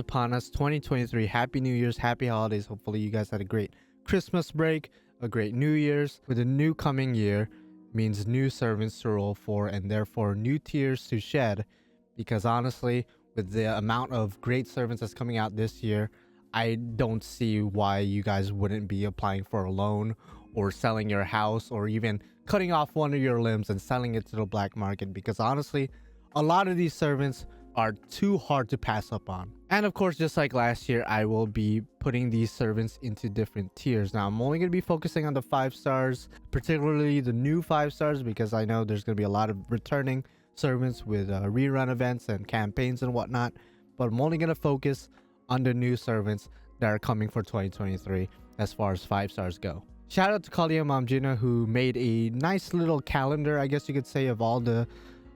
upon us. 2023. Happy New Year's, happy holidays. Hopefully you guys had a great Christmas break, a great New Year's. With a new coming year means new servants to roll for and therefore new tiers to shed, because honestly, with the amount of great servants that's coming out this year, I don't see why you guys wouldn't be applying for a loan or selling your house or even cutting off one of your limbs and selling it to the black market, because honestly, a lot of these servants are too hard to pass up on. And of course, just like last year, I will be putting these servants into different tiers. Now, I'm only going to be focusing on the 5 stars, particularly the new 5 stars, because I know there's going to be a lot of returning servants with rerun events and campaigns and whatnot. But I'm only going to focus on the new servants that are coming for 2023 as far as 5 stars go. Shout out to Kalia Mamjina, who made a nice little calendar, I guess you could say, of all the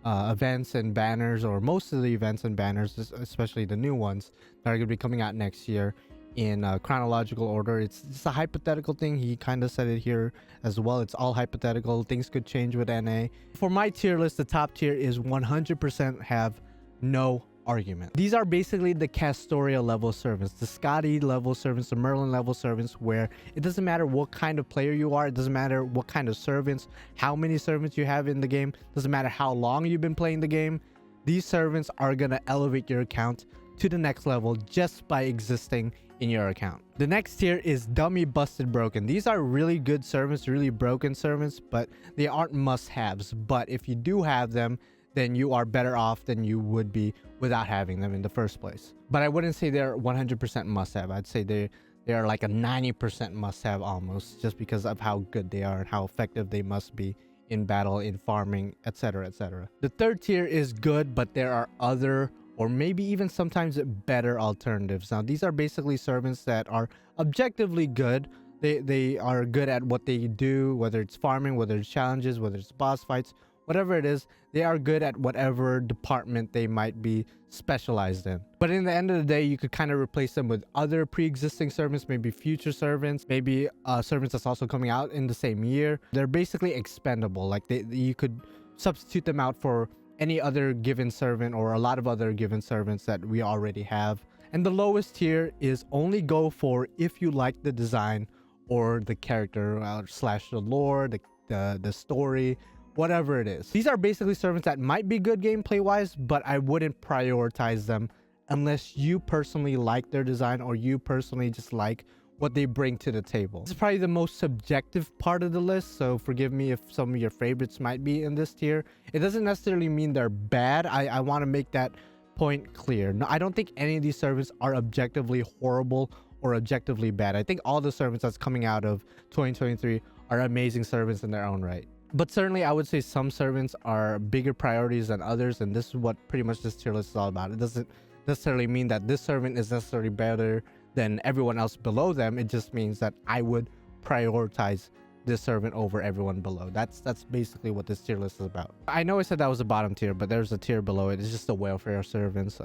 events and banners, or most of the events and banners, especially the new ones that are going to be coming out next year in chronological order. It's just a hypothetical thing. He kind of said it here as well. It's all hypothetical. Things could change with NA. For my tier list, the top tier is 100% have no argument. These are basically the Castoria level servants, the Scotty level servants, the Merlin level servants, where it doesn't matter what kind of player you are, it doesn't matter what kind of servants, how many servants you have in the game, doesn't matter how long you've been playing the game. These servants are gonna elevate your account to the next level just by existing in your account. The next tier is dummy, busted, broken. These are really good servants, really broken servants, but they aren't must-haves. But if you do have them, then you are better off than you would be without having them in the first place. But I wouldn't say they're 100% must-have. I'd say they are like a 90% must-have almost, just because of how good they are and how effective they must be in battle, in farming, etc, etc. The third tier is good, but there are other, or maybe even sometimes better alternatives. Now, these are basically servants that are objectively good. They are good at what they do, whether it's farming, whether it's challenges, whether it's boss fights, whatever it is, they are good at whatever department they might be specialized in. But in the end of the day, you could kind of replace them with other pre-existing servants, maybe future servants, maybe servants that's also coming out in the same year. They're basically expendable. Like you could substitute them out for any other given servant or a lot of other given servants that we already have. And the lowest tier is only go for if you like the design or the character slash the lore, the story, whatever it is. These are basically servants that might be good gameplay wise, but I wouldn't prioritize them unless you personally like their design or you personally just like what they bring to the table. This is probably the most subjective part of the list, so forgive me if some of your favorites might be in this tier. It doesn't necessarily mean they're bad. I want to make that point clear. No, I don't think any of these servants are objectively horrible or objectively bad. I think all the servants that's coming out of 2023 are amazing servants in their own right. But certainly I would say some servants are bigger priorities than others, and this is what pretty much this tier list is all about. It doesn't necessarily mean that this servant is necessarily better than everyone else below them. It just means that I would prioritize this servant over everyone below. That's basically what this tier list is about. I know I said that was the bottom tier, but there's a tier below it. It's just the welfare servants.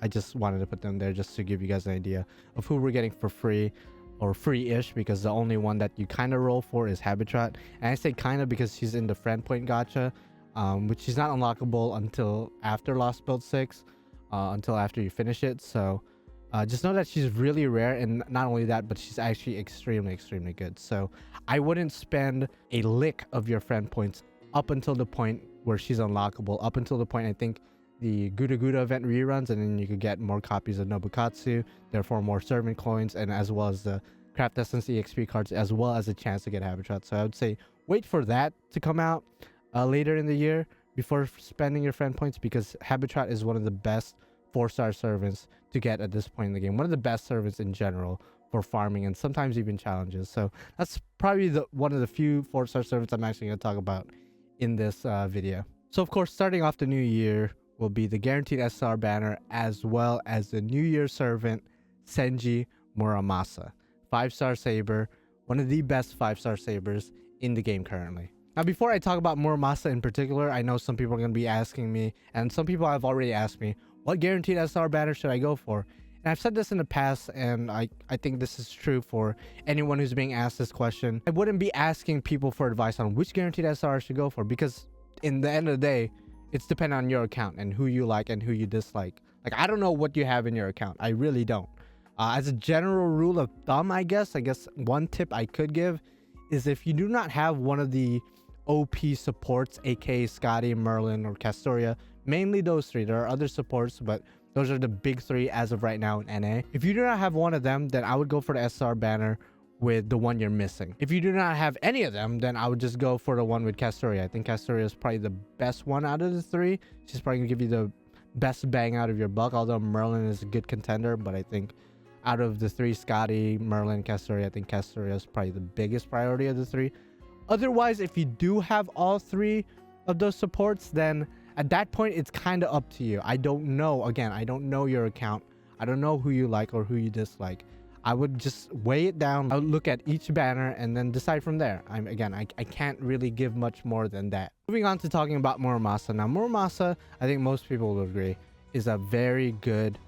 I just wanted to put them there just to give you guys an idea of who we're getting for free, or free-ish, because the only one that you kind of roll for is Habitat. And I say kind of because she's in the friend point gacha, which is not unlockable until after Lostbelt 6, until after you finish it. So just know that she's really rare, and not only that, but she's actually extremely good. So I wouldn't spend a lick of your friend points up until the point where she's unlockable, up until the point I think the Guda Guda event reruns, and then you could get more copies of Nobukatsu, therefore more servant coins, and as well as the Craft Essence EXP cards, as well as a chance to get Habitat. So I would say wait for that to come out later in the year before spending your friend points, because Habitat is one of the best 4-star servants to get at this point in the game. One of the best servants in general for farming and sometimes even challenges. So that's probably one of the few 4-star servants I'm actually going to talk about in this video. So of course, starting off the new year will be the guaranteed SSR banner, as well as the New Year servant Senji Muramasa. 5-star saber, one of the best 5-star sabers in the game currently. Now, before I talk about Muramasa in particular, I know some people are going to be asking me, and some people have already asked me, what guaranteed SSR banner should I go for? And I've said this in the past, and I think this is true for anyone who's being asked this question. I wouldn't be asking people for advice on which guaranteed SSR I should go for, because in the end of the day, it's dependent on your account and who you like and who you dislike. Like, I don't know what you have in your account. I really don't. As a general rule of thumb, I guess one tip I could give is if you do not have one of the OP supports, aka Scotty, Merlin, or Castoria, mainly those three. There are other supports, but those are the big three as of right now in NA. If you do not have one of them, then I would go for the SR banner with the one you're missing. If you do not have any of them, then I would just go for the one with Castoria. I think Castoria is probably the best one out of the three. She's probably gonna give you the best bang out of your buck, although Merlin is a good contender, but I think out of the three, Scotty, Merlin, Castoria, I think Castoria is probably the biggest priority of the three. Otherwise, if you do have all three of those supports, then at that point, it's kind of up to you. I don't know. Again, I don't know your account. I don't know who you like or who you dislike. I would just weigh it down. I would look at each banner and then decide from there. I can't really give much more than that. Moving on to talking about Muramasa. Now, Muramasa, I think most people will agree, is a very good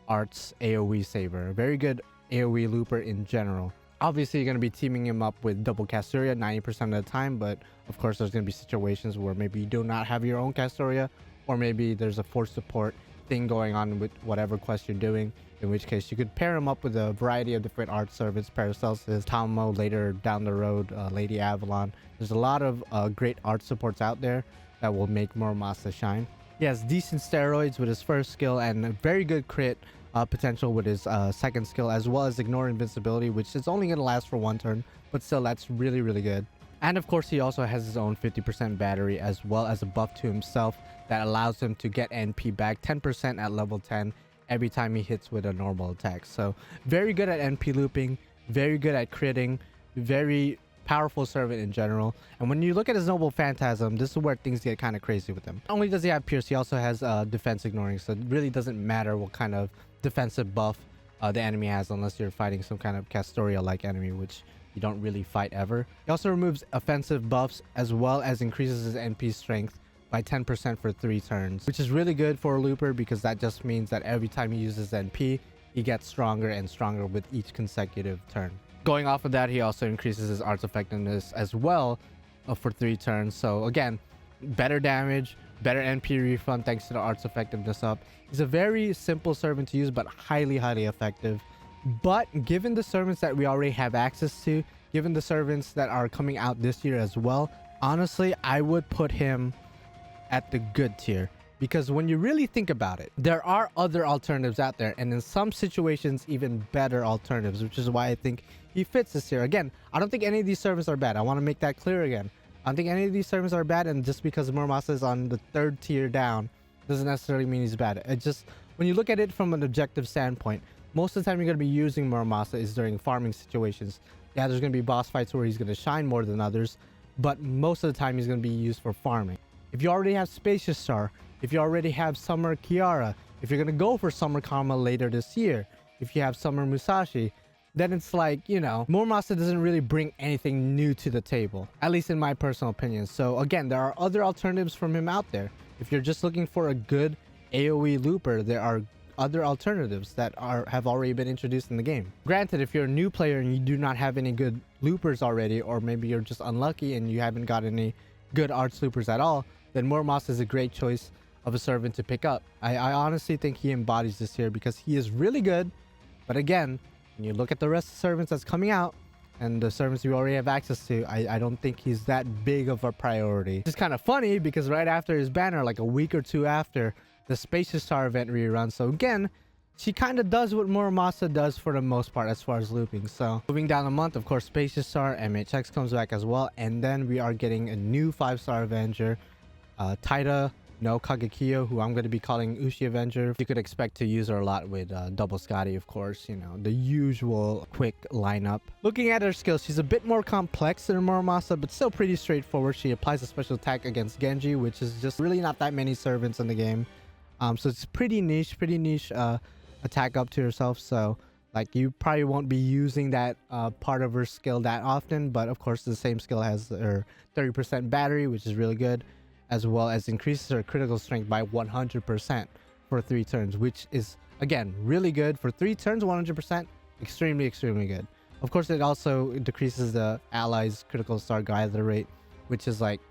arts AoE saver. A very good AoE looper in general. Obviously, you're going to be teaming him up with double Castoria 90% of the time, but of course, there's going to be situations where maybe you do not have your own Castoria, or maybe there's a force support thing going on with whatever quest you're doing, in which case you could pair him up with a variety of different art servants, Paracelsus, Talmo, later down the road, Lady Avalon. There's a lot of great art supports out there that will make Muramasa shine. He has decent steroids with his first skill and a very good crit potential with his second skill, as well as ignore invincibility, which is only going to last for one turn, but still that's really, really good. And of course, he also has his own 50% battery, as well as a buff to himself that allows him to get NP back 10% at level 10 every time he hits with a normal attack. So very good at NP looping, very good at critting, very powerful servant in general. And when you look at his noble phantasm, this is where things get kind of crazy with him. Not only does he have pierce, he also has defense ignoring, so it really doesn't matter what kind of defensive buff the enemy has, unless you're fighting some kind of Castoria like enemy, which you don't really fight ever. He also removes offensive buffs, as well as increases his NP strength by 10% for 3 turns, which is really good for a looper, because that just means that every time he uses NP, he gets stronger and stronger with each consecutive turn. Going off of that, he also increases his art's effectiveness as well for 3 turns. So again, better damage, better NP refund thanks to the art's effectiveness up. He's a very simple servant to use, but highly, highly effective. But given the servants that we already have access to, given the servants that are coming out this year as well, honestly, I would put him at the good tier. Because when you really think about it, there are other alternatives out there, and in some situations, even better alternatives, which is why I think he fits this tier. Again, I don't think any of these servants are bad. I want to make that clear again. I don't think any of these servants are bad, and just because Muramasa is on the 3rd tier down doesn't necessarily mean he's bad. It just, when you look at it from an objective standpoint, most of the time you're going to be using Muramasa is during farming situations. Yeah, there's going to be boss fights where he's going to shine more than others, but most of the time he's going to be used for farming. If you already have Spacious Star, if you already have Summer Kiara, if you're going to go for Summer Karma later this year, if you have Summer Musashi, then it's like, you know, Muramasa doesn't really bring anything new to the table, at least in my personal opinion. So again, there are other alternatives from him out there. If you're just looking for a good AoE looper, there are other alternatives that have already been introduced in the game. Granted, if you're a new player and you do not have any good loopers already, or maybe you're just unlucky and you haven't got any good arts loopers at all, then Muramasa is a great choice of a servant to pick up. I honestly think he embodies this here because he is really good. But again, when you look at the rest of the servants that's coming out and the servants you already have access to, I don't think he's that big of a priority. It's kind of funny because right after his banner, like a week or two after, the Spacious Star event reruns. So again, she kind of does what Muramasa does for the most part as far as looping. So moving down the month, of course, Spacious Star, MHX comes back as well. And then we are getting a new 5-star Avenger, Taira, no Kagekiyo, who I'm going to be calling Ushi Avenger. You could expect to use her a lot with double Scotty, of course, you know, the usual quick lineup. Looking at her skills, she's a bit more complex than Muramasa, but still pretty straightforward. She applies a special attack against Genji, which is just really not that many servants in the game. So it's pretty niche attack up to herself. So like you probably won't be using that part of her skill that often, but of course the same skill has her 30% battery, which is really good, as well as increases her critical strength by 100% for 3 turns, which is again really good for 3 turns. 100%, extremely good. Of course, it also decreases the allies' critical star gather rate, which is like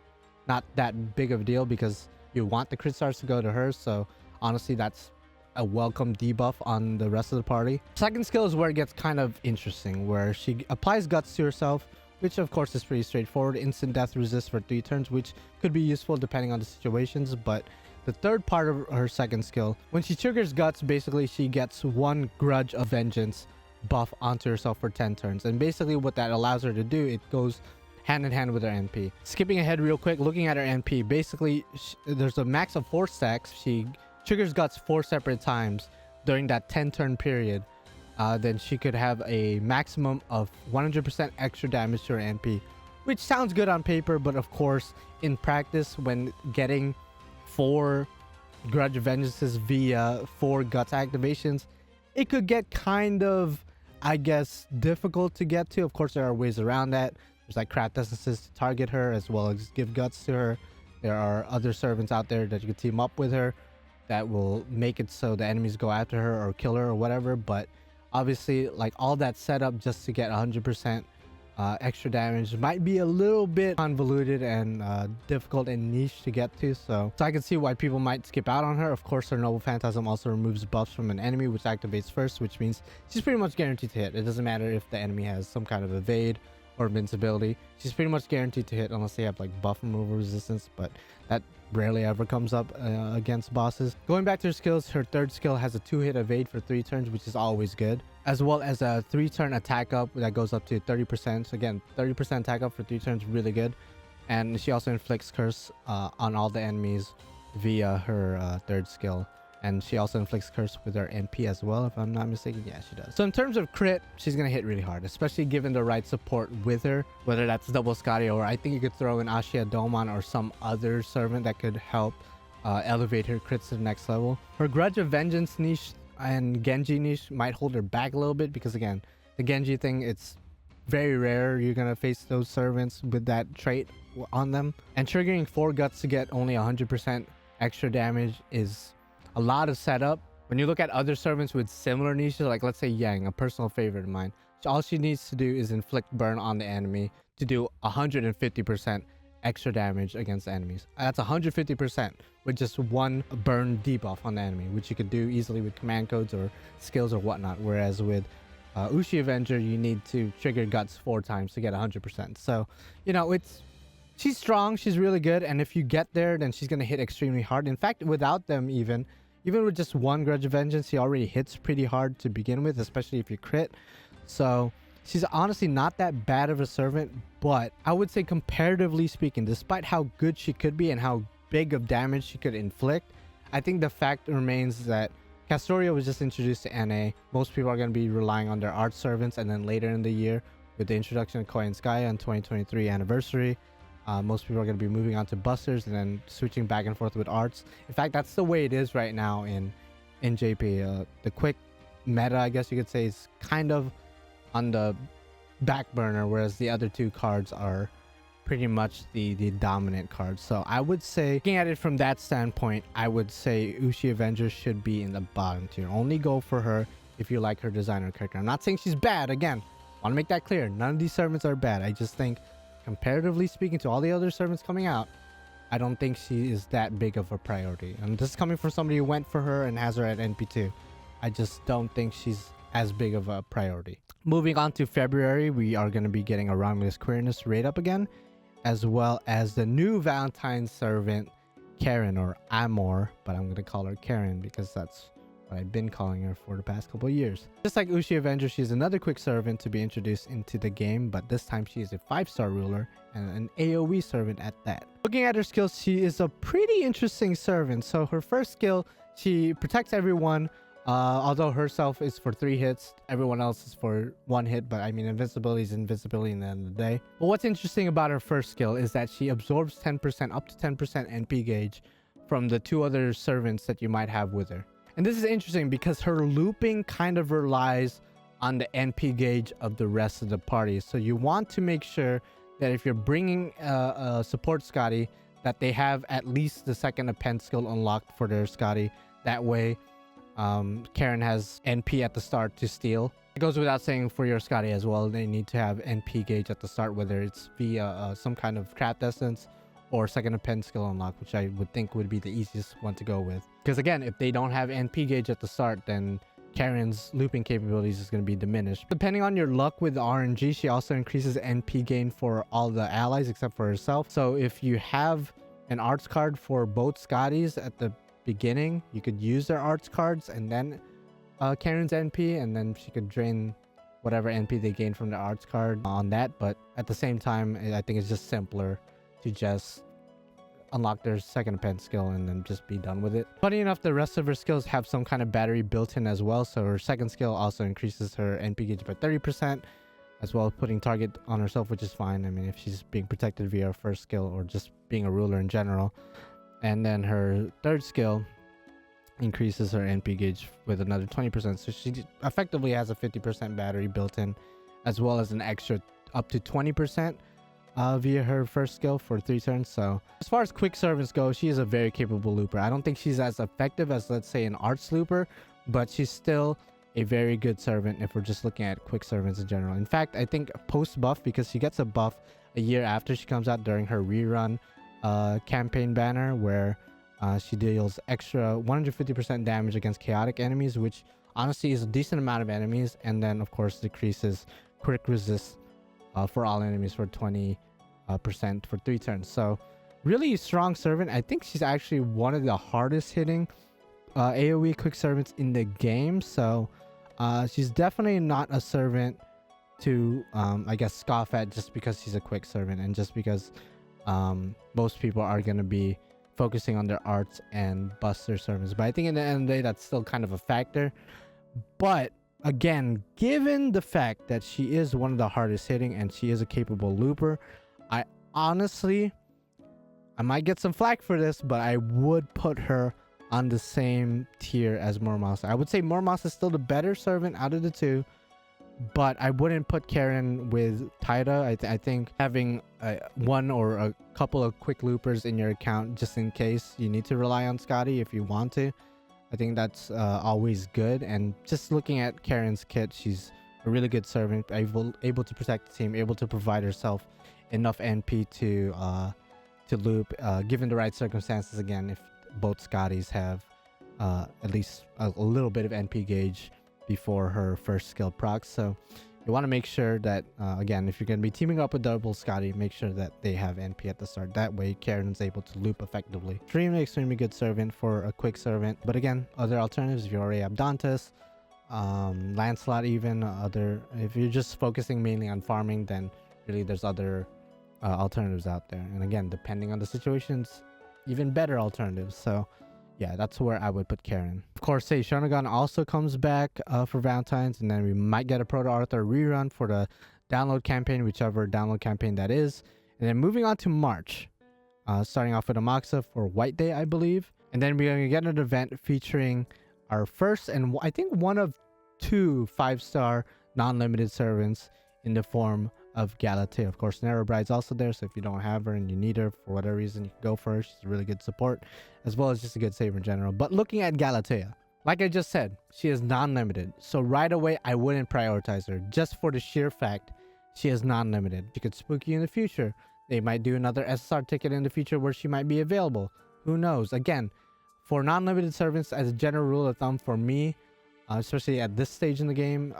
not that big of a deal because you want the crit stars to go to her. So honestly, that's a welcome debuff on the rest of the party. Second skill is where it gets kind of interesting, where she applies guts to herself, which of course is pretty straightforward. Instant death resist for 3 turns, which could be useful depending on the situations. But the third part of her second skill, when she triggers guts, basically she gets 1 grudge of vengeance buff onto herself for 10 turns. And basically what that allows her to do, it goes hand in hand with her NP. Skipping ahead real quick, looking at her NP, basically there's a max of 4 stacks. She triggers guts 4 separate times during that 10 turn period. Then she could have a maximum of 100% extra damage to her NP, which sounds good on paper, but of course in practice, when getting 4 grudge vengeances via 4 guts activations, it could get kind of, I guess, difficult to get to. Of course there are ways around that. There's like craft essences to target her as well as give guts to her. There are other servants out there that you can team up with her that will make it so the enemies go after her or kill her or whatever. But obviously, like, all that setup just to get 100% extra damage might be a little bit convoluted and difficult and niche to get to. So I can see why people might skip out on her. Of course, her Noble Phantasm also removes buffs from an enemy, which activates first, which means she's pretty much guaranteed to hit. It doesn't matter if the enemy has some kind of evade or invincibility. She's pretty much guaranteed to hit unless they have like buff removal resistance, but that rarely ever comes up against bosses. Going back to her skills, her third skill has a 2-hit evade for 3 turns, which is always good, as well as a 3-turn attack up that goes up to 30%. So again, 30% attack up for 3 turns, really good. And she also inflicts curse on all the enemies via her third skill. And she also inflicts curse with her NP as well, if I'm not mistaken. Yeah, she does. So in terms of crit, she's going to hit really hard, especially given the right support with her, whether that's double Scotty, or I think you could throw in Ashia Domon or some other servant that could help elevate her crits to the next level. Her Grudge of Vengeance niche and Genji niche might hold her back a little bit because, again, the Genji thing, it's very rare you're going to face those servants with that trait on them. And triggering 4 guts to get only 100% extra damage is a lot of setup. When you look at other servants with similar niches, like let's say Yang, a personal favorite of mine, all she needs to do is inflict burn on the enemy to do 150% extra damage against enemies. That's 150% with just 1 burn debuff on the enemy, which you could do easily with command codes or skills or whatnot. Whereas with Ushi Avenger, you need to trigger guts 4 times to get 100%. So, you know, she's strong, she's really good, and if you get there, then she's gonna hit extremely hard. In fact, without them even with just 1 Grudge of Vengeance, she already hits pretty hard to begin with, especially if you crit. So she's honestly not that bad of a servant, but I would say comparatively speaking, despite how good she could be and how big of damage she could inflict, I think the fact remains that Castoria was just introduced to NA. Most people are going to be relying on their art servants, and then later in the year with the introduction of Koyanskaya on 2023 anniversary, most people are going to be moving on to busters and then switching back and forth with arts. In fact, that's the way it is right now in JP. The quick meta, I guess you could say, is kind of on the back burner, whereas the other 2 cards are pretty much the dominant cards. So I would say, looking at it from that standpoint, I would say Ushi Avenger should be in the bottom tier. Only go for her if you like her designer character. I'm not saying she's bad. Again, want to make that clear. None of these servants are bad. I just think, comparatively speaking to all the other servants coming out, I don't think she is that big of a priority. And this is coming from somebody who went for her and has her at NP2. I just don't think she's as big of a priority. Moving on to February, we are going to be getting a Romulus Queerness raid up again, as well as the new Valentine servant, Caren, or Amor, but I'm going to call her Caren because that's what I've been calling her for the past couple of years. Just like Ushi Avenger, she's another quick servant to be introduced into the game, but this time she is a 5-star ruler and an AoE servant at that. Looking at her skills, she is a pretty interesting servant. So her first skill, she protects everyone, although herself is for 3 hits, everyone else is for 1 hit, but I mean, invincibility is invincibility in the end of the day. But what's interesting about her first skill is that she absorbs 10%, up to 10% NP gauge from the 2 other servants that you might have with her. And this is interesting because her looping kind of relies on the NP gauge of the rest of the party. So you want to make sure that if you're bringing a support Scotty, that they have at least the second append skill unlocked for their Scotty. That way, Caren has NP at the start to steal. It goes without saying for your Scotty as well, they need to have NP gauge at the start, whether it's via some kind of craft essence or second pen skill unlock, which I would think would be the easiest one to go with. Because again, if they don't have NP gauge at the start, then Caren's looping capabilities is going to be diminished. Depending on your luck with RNG, she also increases NP gain for all the allies except for herself. So if you have an arts card for both Scotties at the beginning, you could use their arts cards and then Caren's NP, and then she could drain whatever NP they gain from the arts card on that. But at the same time, I think it's just simpler to just unlock their second pen skill and then just be done with it. Funny enough, the rest of her skills have some kind of battery built in as well. So her second skill also increases her NP gauge by 30%, as well as putting target on herself, which is fine. I mean, if she's being protected via her first skill or just being a ruler in general. And then her third skill increases her NP gauge with another 20%. So she effectively has a 50% battery built in, as well as an extra up to 20% via her first skill for 3 turns. So as far as quick servants go, she is a very capable looper. I don't think she's as effective as, let's say, an arts looper, but she's still a very good servant if we're just looking at quick servants in general. In fact, I think post buff, because she gets a buff a year after she comes out during her rerun campaign banner, where she deals extra 150% damage against chaotic enemies, which honestly is a decent amount of enemies, and then of course decreases quick resist for all enemies for 20% for 3 turns. So really strong servant. I think she's actually one of the hardest hitting AoE quick servants in the game. So she's definitely not a servant to I guess scoff at just because she's a quick servant, and just because most people are going to be focusing on their arts and buster servants. But I think in the end of the day, that's still kind of a factor. But again, given the fact that she is one of the hardest hitting and she is a capable looper, I honestly, I might get some flack for this, but I would put her on the same tier as Muramasa. I would say Muramasa is still the better servant out of the two, but I wouldn't put Caren with Taira. I think having one or a couple of quick loopers in your account just in case you need to rely on Scotty if you want to, I think that's always good. And just looking at Caren's kit, she's a really good servant, able to protect the team, able to provide herself enough NP to loop, given the right circumstances. Again, if both Scotties have at least a little bit of NP gauge before her first skill procs. So you want to make sure that again, if you're going to be teaming up with double Scotty, make sure that they have NP at the start. That way Caren's able to loop effectively. Extremely good servant for a quick servant. But again, other alternatives, if you already have Dantes, Lancelot, even if you're just focusing mainly on farming, then really there's other alternatives out there. And again, depending on the situations, even better alternatives. So yeah, that's where I would put Caren. Of course, say Shonagon also comes back for Valentine's, and then we might get a Proto Arthur rerun for the download campaign, whichever download campaign that is. And then moving on to March, starting off with a Moxa for White Day, I believe. And then we're going to get an event featuring our first and I think one of 2 5-star non-limited servants in the form of Galatea. Of course, Narrow Bride's also there, so if you don't have her and you need her for whatever reason, you can go for her. She's a really good support, as well as just a good saver in general. But looking at Galatea, like I just said, she is non-limited, so right away I wouldn't prioritize her, just for the sheer fact she is non-limited. She could spook you in the future. They might do another SSR ticket in the future where she might be available. Who knows? Again, for non-limited servants, as a general rule of thumb for me, especially at this stage in the game,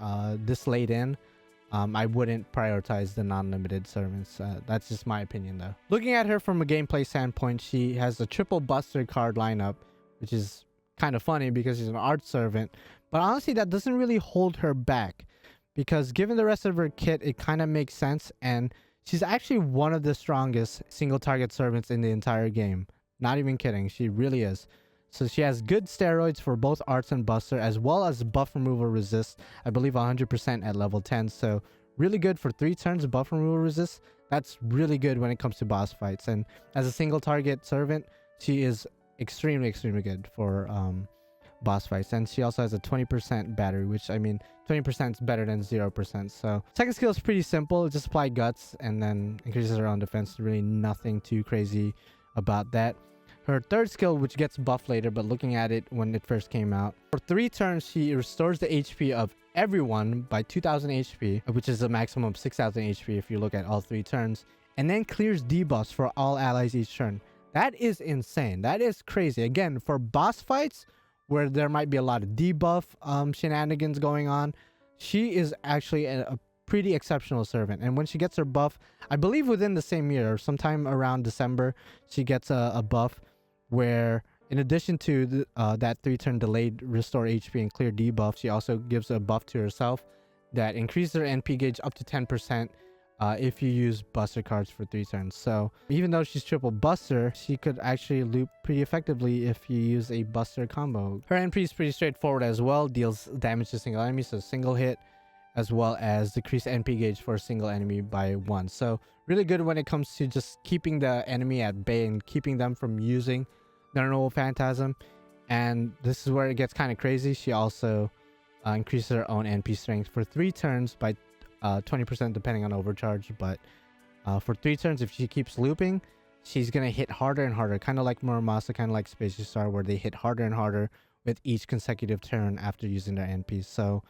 this late in, I wouldn't prioritize the non-limited servants. That's just my opinion though. Looking at her from a gameplay standpoint, she has a triple buster card lineup, which is kind of funny because she's an art servant. But honestly, that doesn't really hold her back, because given the rest of her kit, it kind of makes sense. And she's actually one of the strongest single target servants in the entire game. Not even kidding. She really is. So she has good steroids for both arts and buster, as well as buff removal resist, I believe 100% at level 10. So really good for 3 turns buff removal resist. That's really good when it comes to boss fights. And as a single target servant, she is extremely good for boss fights. And she also has a 20% battery, which, I mean, 20% is better than 0%. So second skill is pretty simple. Just apply guts and then increases her own defense. Really nothing too crazy about that. Her third skill, which gets buffed later, but looking at it when it first came out, for 3 turns, she restores the HP of everyone by 2000 HP, which is a maximum of 6000 HP if you look at all 3 turns. and then clears debuffs for all allies each turn. That is insane. That is crazy. Again, for boss fights where there might be a lot of debuff shenanigans going on, she is actually a pretty exceptional servant. And when she gets her buff, I believe within the same year, sometime around December, she gets a buff where, in addition to that 3-turn delayed restore HP and clear debuff, she also gives a buff to herself that increases her NP gauge up to 10% if you use buster cards for 3 turns. So even though she's triple buster, she could actually loop pretty effectively if you use a buster combo. Her NP is pretty straightforward as well, deals damage to single enemies, so single hit, as well as decrease NP gauge for a single enemy by 1. So really good when it comes to just keeping the enemy at bay and keeping them from using their normal phantasm. And this is where it gets kind of crazy. She also increases her own NP strength for 3 turns by 20% depending on overcharge. But for 3 turns, if she keeps looping, she's going to hit harder and harder, kind of like Muramasa, kind of like Space Star, where they hit harder and harder with each consecutive turn after using their NP. So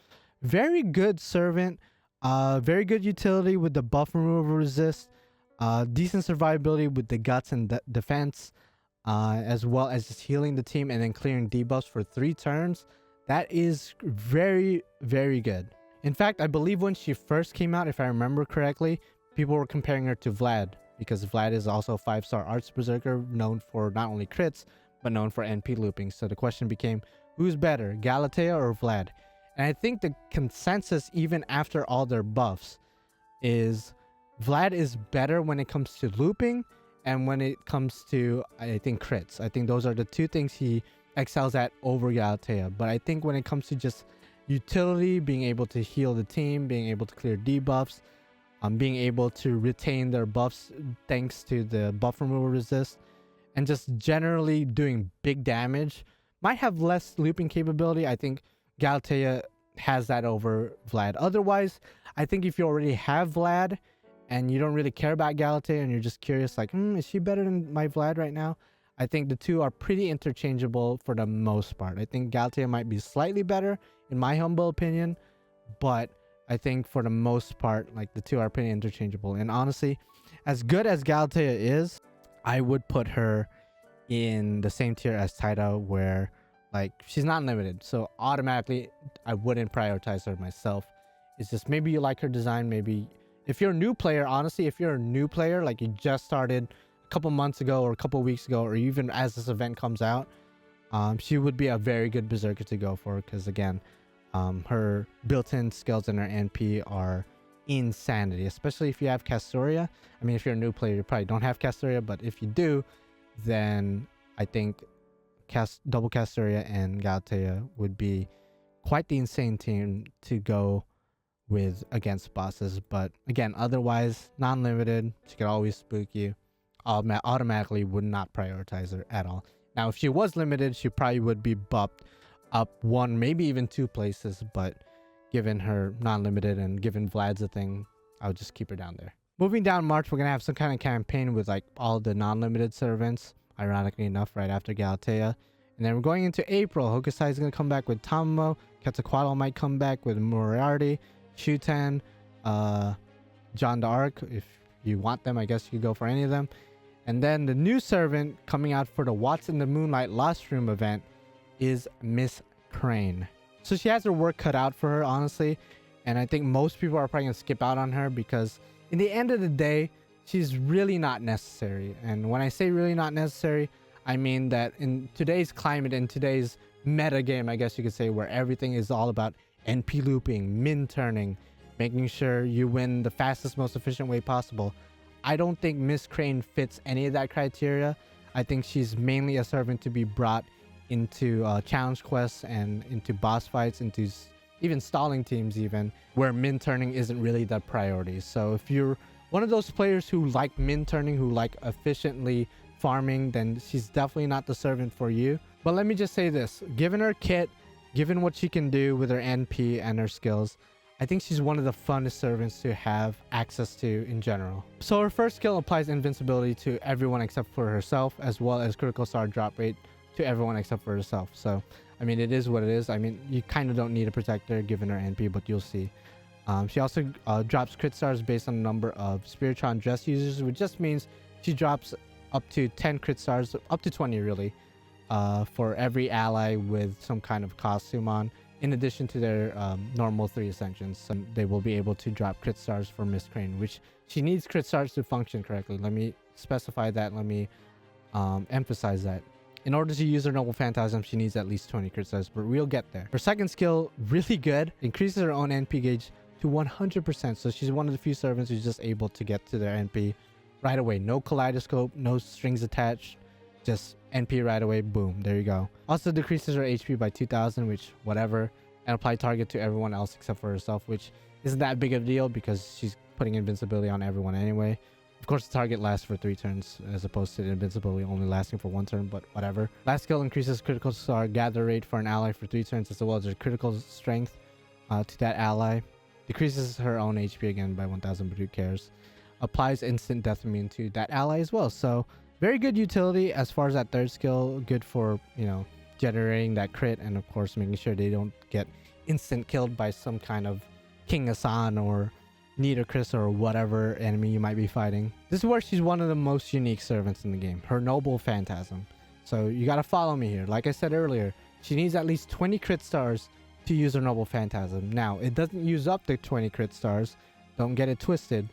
very good servant, very good utility with the buff removal resist, decent survivability with the guts and defense, as well as just healing the team and then clearing debuffs for 3 turns. That is very, very good. In fact, I believe when she first came out, if I remember correctly, people were comparing her to Vlad, because Vlad is also a 5-star Arts Berserker known for not only crits, but known for NP looping. So the question became, who's better, Galatea or Vlad? And I think the consensus, even after all their buffs, is Vlad is better when it comes to looping and when it comes to, I think, crits. I think those are the 2 things he excels at over Galatea. But I think when it comes to just utility, being able to heal the team, being able to clear debuffs, being able to retain their buffs thanks to the buff removal resist, and just generally doing big damage, might have less looping capability. I think Galatea has that over Vlad. Otherwise, I think if you already have Vlad and you don't really care about Galatea and you're just curious like, is she better than my Vlad right now? I think the 2 are pretty interchangeable for the most part. I think Galatea might be slightly better in my humble opinion, but I think for the most part, like, the 2 are pretty interchangeable. And honestly, as good as Galatea is, I would put her in the same tier as Taira, where like she's not limited, so automatically I wouldn't prioritize her myself. It's just maybe you like her design. Maybe if you're a new player, honestly, if you're a new player, like you just started a couple months ago or a couple weeks ago, or even as this event comes out, she would be a very good berserker to go for, because again, her built-in skills and her NP are insanity, especially if you have Castoria. I mean, if you're a new player, you probably don't have Castoria, but if you do, then I think double Castoria and Galatea would be quite the insane team to go with against bosses. But again, otherwise, non-limited, she could always spook you. Automatically would not prioritize her at all. Now, if she was limited, she probably would be bumped up 1, maybe even 2 places, but given her non-limited and given Vlad's a thing, I would just keep her down there. Moving down March, we're gonna have some kind of campaign with like all the non-limited servants, ironically enough, right after Galatea. And then we're going into April. Hokusai is gonna come back with Tamamo. Quetzalcoatl might come back with Moriarty, Shuten, John d'Arc. If you want them, I guess you could go for any of them. And then the new servant coming out for the What's in the Moonlight Lost Room event is Miss Crane. So she has her work cut out for her, honestly. And I think most people are probably going to skip out on her because in the end of the day, she's really not necessary. And when I say really not necessary, I mean that in today's climate, in today's meta game, I guess you could say, where everything is all about NP looping, min turning, making sure you win the fastest, most efficient way possible. I don't think Miss Crane fits any of that criteria. I think she's mainly a servant to be brought into challenge quests and into boss fights, into even stalling teams even, where min turning isn't really the priority. So if you're one of those players who like min turning, who like efficiently farming, then she's definitely not the servant for you. But let me just say this, given her kit, given what she can do with her NP and her skills, I think she's one of the funnest servants to have access to in general. So her first skill applies invincibility to everyone except for herself, as well as critical star drop rate to everyone except for herself. So I mean, it is what it is. I mean, you kind of don't need a protector given her NP, but you'll see. She also drops crit stars based on the number of Spiritron dress users, which just means she drops up to 10 crit stars, up to 20 really, for every ally with some kind of costume on, in addition to their normal 3 ascensions. So they will be able to drop crit stars for Miss Crane, which she needs crit stars to function correctly. Let me specify that. Let me emphasize that. In order to use her Noble Phantasm, she needs at least 20 crit stars, but we'll get there. Her second skill, really good, increases her own NP gauge to 100%. So she's one of the few servants who's just able to get to their NP right away. No kaleidoscope, no strings attached, just NP right away. Boom, there you go. Also decreases her HP by 2000, which whatever, and apply target to everyone else except for herself, which isn't that big of a deal because she's putting invincibility on everyone anyway. Of course, the target lasts for 3 turns as opposed to the invincibility only lasting for 1 turn, but whatever. Last skill increases critical star gather rate for an ally for 3 turns as well as her critical strength to that ally. Decreases her own HP again by 1000, but who cares. Applies instant death immune to that ally as well. So very good utility as far as that third skill. Good for, you know, generating that crit and of course making sure they don't get instant killed by some kind of King Asan or Nidochris or whatever enemy you might be fighting. This is where she's one of the most unique servants in the game. Her Noble Phantasm. So you gotta follow me here. Like I said earlier, she needs at least 20 crit stars to use her Noble Phantasm. Now, it doesn't use up the 20 crit stars. Don't get it twisted.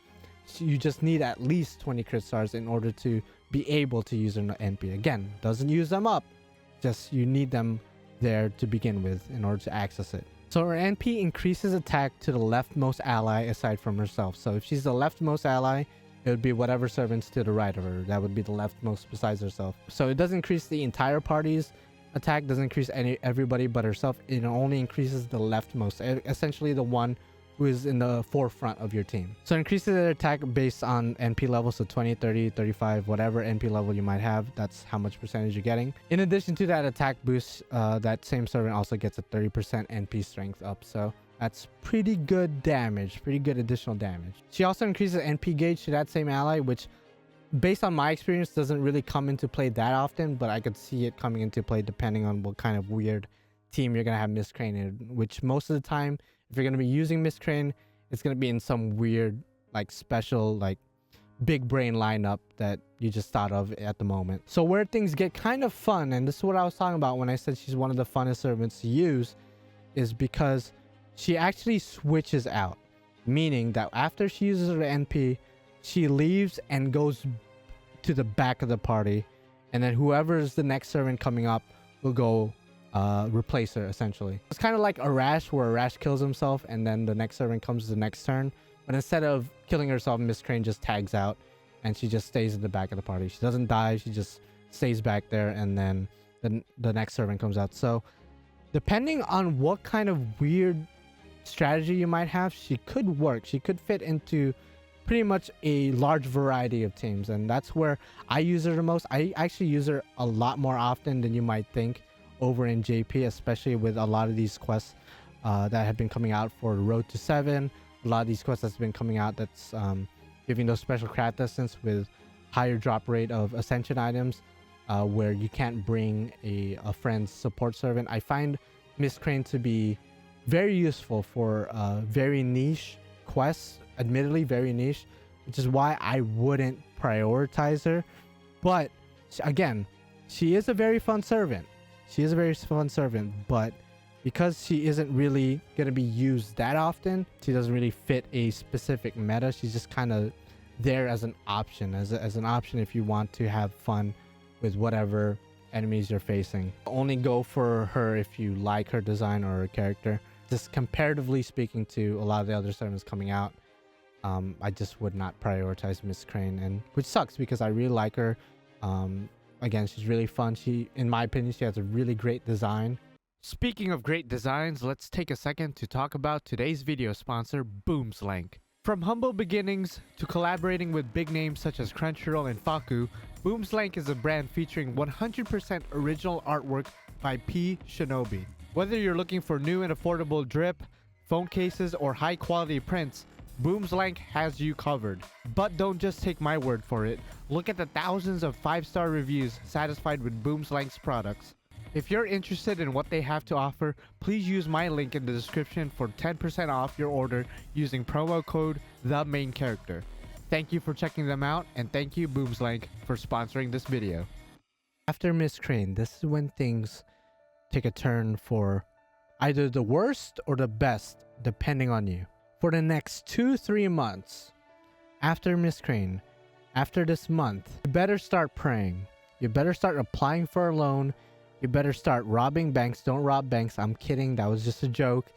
You just need at least 20 crit stars in order to be able to use her NP. Again, doesn't use them up. Just you need them there to begin with in order to access it. So her NP increases attack to the leftmost ally aside from herself. So if she's the leftmost ally, it would be whatever servants to the right of her. That would be the leftmost besides herself. So it doesn't increase the entire party's attack, doesn't increase everybody but herself. It only increases the leftmost, essentially the one who is in the forefront of your team. So it increases their attack based on NP level, so 20, 30, 35, whatever NP level you might have, that's how much percentage you're getting. In addition to that attack boost, that same servant also gets a 30% NP strength up, so that's pretty good damage, pretty good additional damage. She also increases NP gauge to that same ally, which based on my experience doesn't really come into play that often, but I could see it coming into play depending on what kind of weird team you're gonna have Miss Crane in, which most of the time, if you're going to be using Miss Crane, it's going to be in some weird, like special, like big brain lineup that you just thought of at the moment. So where things get kind of fun, and this is what I was talking about when I said she's one of the funnest servants to use, is because she actually switches out. Meaning that after she uses her NP, she leaves and goes to the back of the party. And then whoever is the next servant coming up will go replace her essentially. It's kind of like Arash, where Arash kills himself and then the next servant comes the next turn, but instead of killing herself, Miss Crane just tags out and she just stays in the back of the party. She doesn't die, she just stays back there, and then the next servant comes out. So depending on what kind of weird strategy you might have, she could work. She could fit into pretty much a large variety of teams, and that's where I use her the most. I actually use her a lot more often than you might think over in JP, especially with a lot of these quests that have been coming out for Road to 7. A lot of these quests that's been coming out that's giving those special craft distance with higher drop rate of ascension items, where you can't bring a friend's support servant. I find Miss Crane to be very useful for very niche quests, admittedly very niche, which is why I wouldn't prioritize her. But again, she is a very fun servant. She is a very fun servant, but because she isn't really going to be used that often, she doesn't really fit a specific meta. She's just kind of there as an option, as an option if you want to have fun with whatever enemies you're facing. Only go for her if you like her design or her character. Just comparatively speaking to a lot of the other servants coming out, I just would not prioritize Miss Crane, and which sucks because I really like her. Again, she's really fun. In my opinion, she has a really great design. Speaking of great designs, let's take a second to talk about today's video sponsor, Boomslank. From humble beginnings to collaborating with big names such as Crunchyroll and Faku, Boomslank is a brand featuring 100% original artwork by P. Shinobi. Whether you're looking for new and affordable drip, phone cases, or high quality prints, Boomslank has you covered. But don't just take my word for it. Look at the thousands of 5-star reviews satisfied with Boomslank's products. If you're interested in what they have to offer, please use my link in the description for 10% off your order using promo code TheMainCharacter. Thank you for checking them out, and thank you Boomslank for sponsoring this video. After Miss Crane, this is when things take a turn for either the worst or the best, depending on you. For the next 2-3 months, after Miss Crane, after this month, you better start praying. You better start applying for a loan. You better start robbing banks. Don't rob banks. I'm kidding. That was just a joke.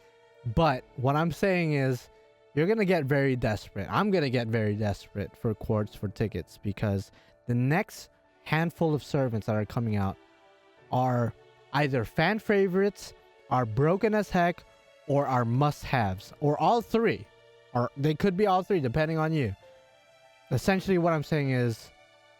But what I'm saying is you're going to get very desperate. I'm going to get very desperate for quartz, for tickets, because the next handful of servants that are coming out are either fan favorites, are broken as heck, or are must-haves, or all three. Or they could be all three, depending on you. Essentially, what I'm saying is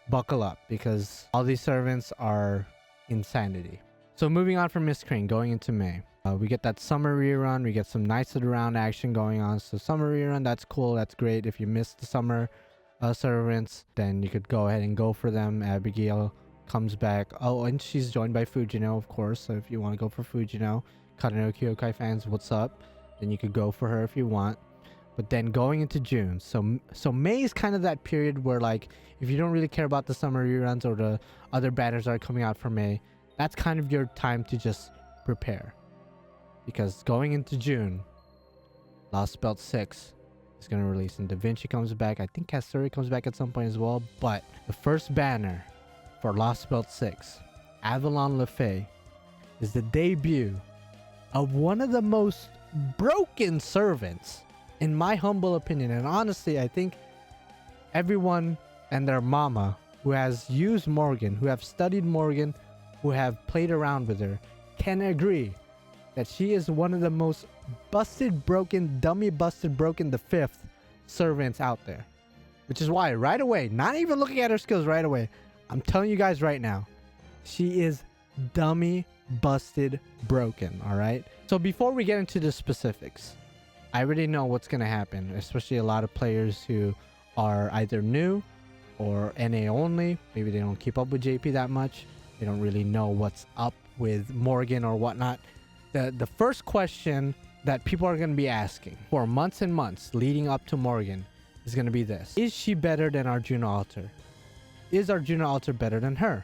buckle up, because all these servants are insanity. So moving on from Miss Crane, going into May, we get that summer rerun. We get some Knights of the Round action going on. So summer rerun, that's cool, that's great. If you missed the summer servants, then you could go ahead and go for them. Abigail comes back. Oh, and she's joined by Fujino, of course. So if you want to go for Fujino, Kadano Kyokai fans, what's up? Then you could go for her if you want. But then going into June, so May is kind of that period where, like, if you don't really care about the summer reruns or the other banners that are coming out for May, that's kind of your time to just prepare. Because going into June, Lostbelt 6 is going to release, and Da Vinci comes back. I think Kasuri comes back at some point as well. But the first banner for Lostbelt 6, Avalon LeFay, is the debut of one of the most broken servants, in my humble opinion. And honestly, I think everyone and their mama who has used Morgan, who have studied Morgan, who have played around with her, can agree that she is one of the most busted, broken, dummy busted, broken the fifth servants out there. Which is why right away, not even looking at her skills right away, I'm telling you guys right now, she is dummy busted broken. All right. So before we get into the specifics, I already know what's going to happen, especially a lot of players who are either new or NA only. Maybe they don't keep up with JP that much. They don't really know what's up with Morgan or whatnot. The first question that people are going to be asking for months and months leading up to Morgan is going to be this. Is she better than Arjuna Alter? Is Arjuna Alter better than her?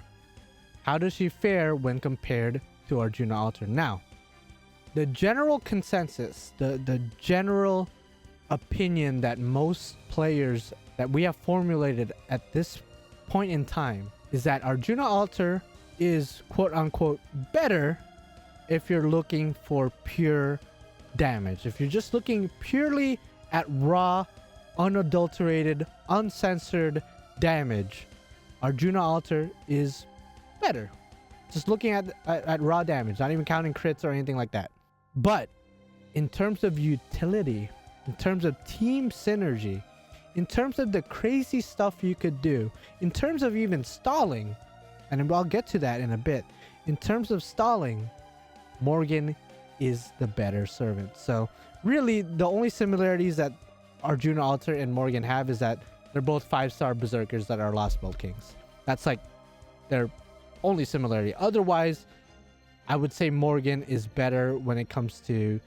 How does she fare when compared to Arjuna Alter? Now, the general consensus, the general opinion that most players that we have formulated at this point in time is that Arjuna Alter is quote unquote better if you're looking for pure damage. If you're just looking purely at raw, unadulterated, uncensored damage, Arjuna Alter is better. Just looking at raw damage, not even counting crits or anything like that. But in terms of utility, in terms of team synergy, in terms of the crazy stuff you could do, in terms of even stalling, and I'll get to that in a bit, in terms of stalling, Morgan is the better servant. So really the only similarities that Arjuna Alter and Morgan have is that they're both 5-star berserkers that are Lostbelt kings. That's like their only similarity. Otherwise, I would say Morgan is better when it comes to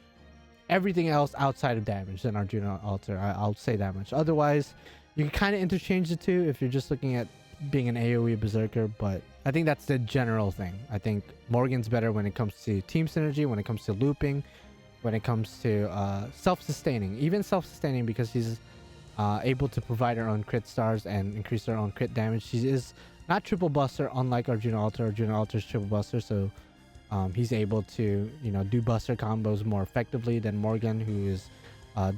everything else outside of damage than Arjuna Alter. I'll say that much. Otherwise, you can kind of interchange the two if you're just looking at being an AoE berserker, but I think that's the general thing. I think Morgan's better when it comes to team synergy, when it comes to looping, when it comes to self-sustaining, even self-sustaining, because she's able to provide her own crit stars and increase her own crit damage. She is not triple buster, unlike Arjuna Alter. Arjuna Alter's triple buster, so he's able to, do buster combos more effectively than Morgan, who is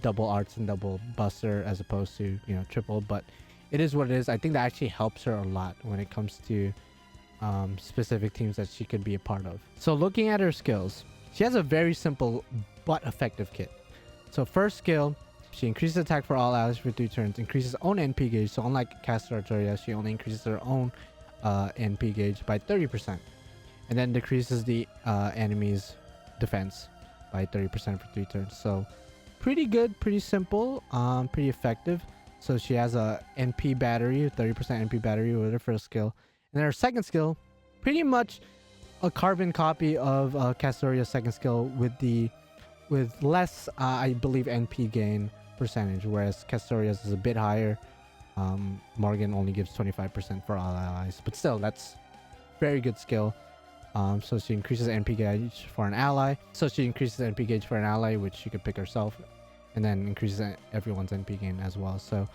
double arts and double buster as opposed to, triple. But it is what it is. I think that actually helps her a lot when it comes to specific teams that she could be a part of. So looking at her skills, she has a very simple but effective kit. So first skill, she increases attack for all allies for 3 turns, increases own NP gauge. So unlike Caster Arteria, she only increases her own NP gauge by 30%. And then decreases the enemy's defense by 30% for 3 turns. So pretty good, pretty simple, pretty effective. So she has a NP battery, 30% NP battery with her first skill. And then her second skill, pretty much a carbon copy of Castoria's second skill with less, I believe, NP gain percentage, whereas Castoria's is a bit higher. Morgan only gives 25% for all allies, but still, that's very good skill. So she increases NP gauge for an ally. So she increases NP gauge for an ally, which she could pick herself, and then increases everyone's NP gain as well. So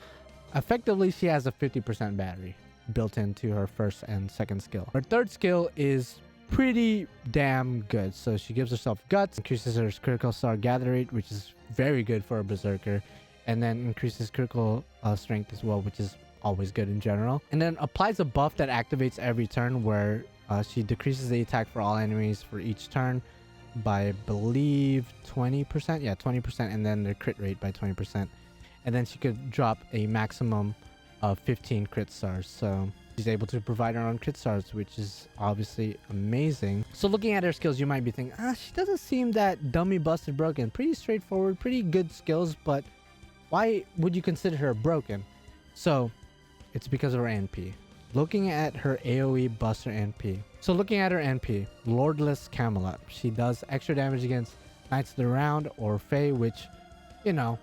effectively, she has a 50% battery built into her first and second skill. Her third skill is pretty damn good. So she gives herself guts, increases her critical star gather rate, which is very good for a berserker, and then increases critical strength as well, which is always good in general. And then applies a buff that activates every turn, where she decreases the attack for all enemies for each turn by, I believe, 20%. Yeah, 20%, and then the crit rate by 20%. And then she could drop a maximum of 15 crit stars. So she's able to provide her own crit stars, which is obviously amazing. So looking at her skills, you might be thinking, she doesn't seem that dummy busted broken. Pretty straightforward, pretty good skills, but why would you consider her broken? So it's because of her NP. Looking at her AoE buster NP. So looking at her NP, Lordless Camelot. She does extra damage against Knights of the Round or Fae, which, you know,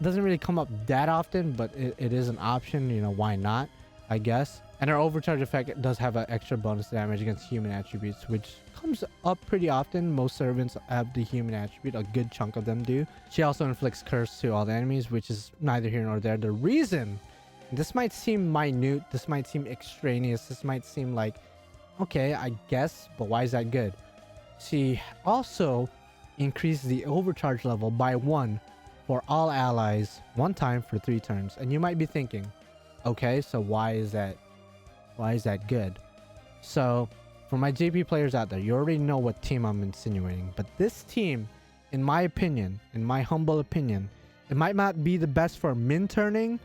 doesn't really come up that often, but it is an option. You know, why not, I guess. And her overcharge effect does have an extra bonus damage against human attributes, which comes up pretty often. Most servants have the human attribute, a good chunk of them do. She also inflicts curse to all the enemies, which is neither here nor there. The reason, this might seem minute, this might seem extraneous, this might seem like, okay, I guess, but why is that good? She also increases the overcharge level by 1 for all allies, 1 time for 3 turns. And you might be thinking, okay, so why is that good? So for my JP players out there, you already know what team I'm insinuating, but this team, in my opinion, in my humble opinion, it might not be the best for min turning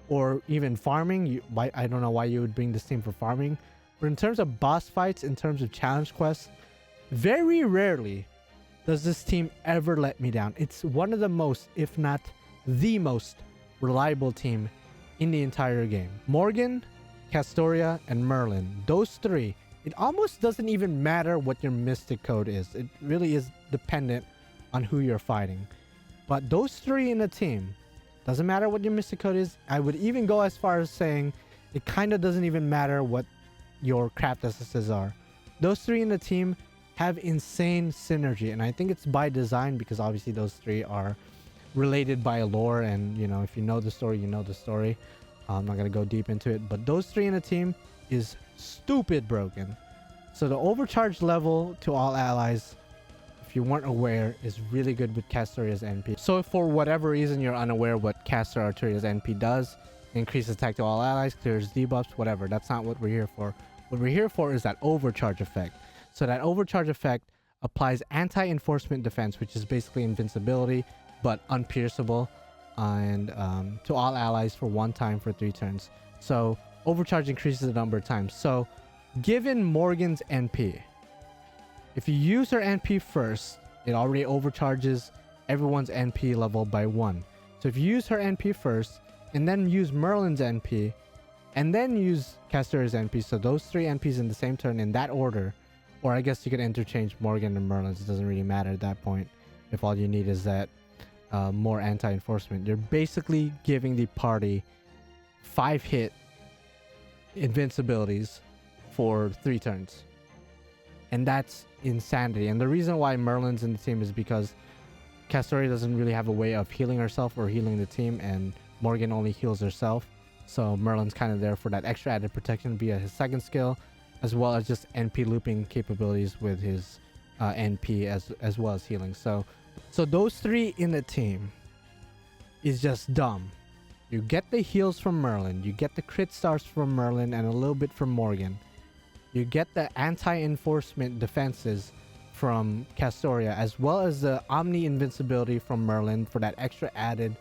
or even farming. I don't know why you would bring this team for farming, but in terms of boss fights, in terms of challenge quests, very rarely does this team ever let me down. It's one of the most, if not the most reliable team in the entire game. Morgan, Castoria, and Merlin, those 3, it almost doesn't even matter what your mystic code is. It really is dependent on who you're fighting. But those 3 in a team, doesn't matter what your mystic code is. I would even go as far as saying it kind of doesn't even matter what your craft SSs are. Those 3 in the team have insane synergy, and I think it's by design, because obviously those 3 are related by lore, and you know, if you know the story, you know the story. I'm not gonna go deep into it, but those 3 in a team is stupid broken. So the overcharge level to all allies, if you weren't aware, is really good with Castoria's NP. So if for whatever reason you're unaware what Castor Arturia's NP does, increases attack to all allies, clears debuffs, whatever, that's not what we're here for. What we're here for is that overcharge effect. So that overcharge effect applies anti-enforcement defense, which is basically invincibility but unpierceable, and to all allies for 1 time for 3 turns. So overcharge increases the number of times. So given Morgan's NP, if you use her NP first, it already overcharges everyone's NP level by 1. So if you use her NP first, and then use Merlin's NP, and then use Castoria's NP, so those 3 NPs in the same turn in that order, or I guess you could interchange Morgan and Merlin's, it doesn't really matter at that point, if all you need is that more anti-enforcement. You're basically giving the party 5-hit invincibilities for 3 turns. And that's insanity. And the reason why Merlin's in the team is because Castoria doesn't really have a way of healing herself or healing the team, and Morgan only heals herself. So Merlin's kind of there for that extra added protection via his second skill, as well as just NP looping capabilities with his NP as well as healing. So those 3 in the team is just dumb. You get the heals from Merlin, you get the crit stars from Merlin, and a little bit from Morgan. You get the anti-enforcement defenses from Castoria, as well as the Omni invincibility from Merlin for that extra added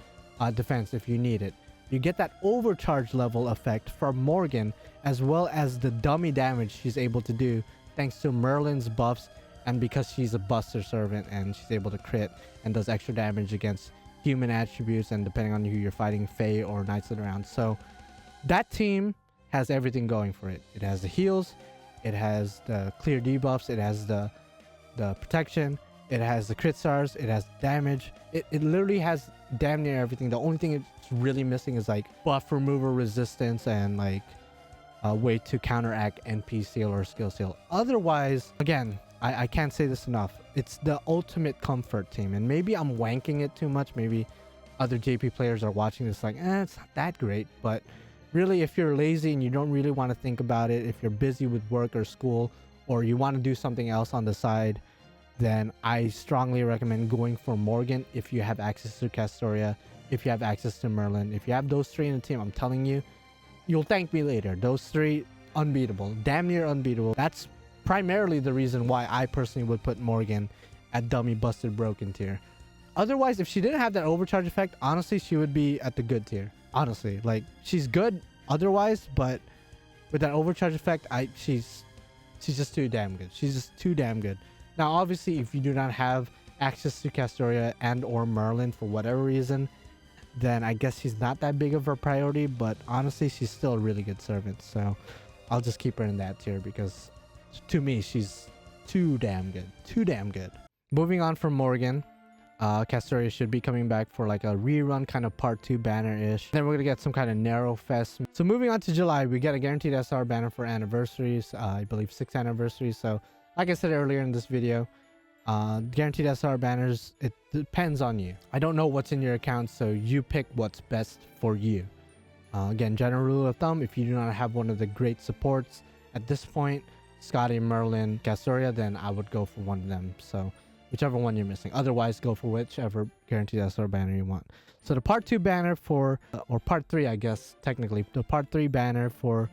defense if you need it. You get that overcharge level effect from Morgan, as well as the dummy damage she's able to do thanks to Merlin's buffs, and because she's a buster servant and she's able to crit and does extra damage against human attributes, and depending on who you're fighting, Fae or Knights of the Round. So that team has everything going for it. It has the heals, it has the clear debuffs, it has the protection, it has the crit stars, it has damage. It literally has damn near everything. The only thing it's really missing is like buff removal resistance and like a way to counteract NP seal or skill seal. Otherwise, again, I can't say this enough. It's the ultimate comfort team. And maybe I'm wanking it too much. Maybe other JP players are watching this like, it's not that great. But really, if you're lazy and you don't really want to think about it, if you're busy with work or school, or you want to do something else on the side, then I strongly recommend going for Morgan if you have access to Castoria, if you have access to Merlin. If you have those three in the team, I'm telling you, you'll thank me later. Those three, unbeatable. Damn near unbeatable. That's primarily the reason why I personally would put Morgan at dummy busted broken tier. Otherwise, if she didn't have that overcharge effect, honestly, she would be at the good tier. Honestly, like, she's good otherwise, but with that overcharge effect, she's just too damn good. She's just too damn good. Now, obviously, if you do not have access to Castoria and or Merlin for whatever reason, then I guess she's not that big of a priority, but honestly, she's still a really good servant. So I'll just keep her in that tier because to me, she's too damn good. Too damn good. Moving on from Morgan, Castoria should be coming back for like a rerun kind of part 2 banner-ish. Then we're gonna get some kind of narrow fest. So moving on to July, we get a guaranteed SR banner for anniversaries. I believe 6 anniversaries. So like I said earlier in this video, guaranteed SR banners, it depends on you. I don't know what's in your account, so you pick what's best for you. Again, general rule of thumb, if you do not have one of the great supports at this point, Scotty, Merlin, Castoria, then I would go for one of them. So whichever one you're missing. Otherwise, go for whichever guaranteed SR banner you want. So the part 2 banner for, or part 3, I guess, technically, the part 3 banner for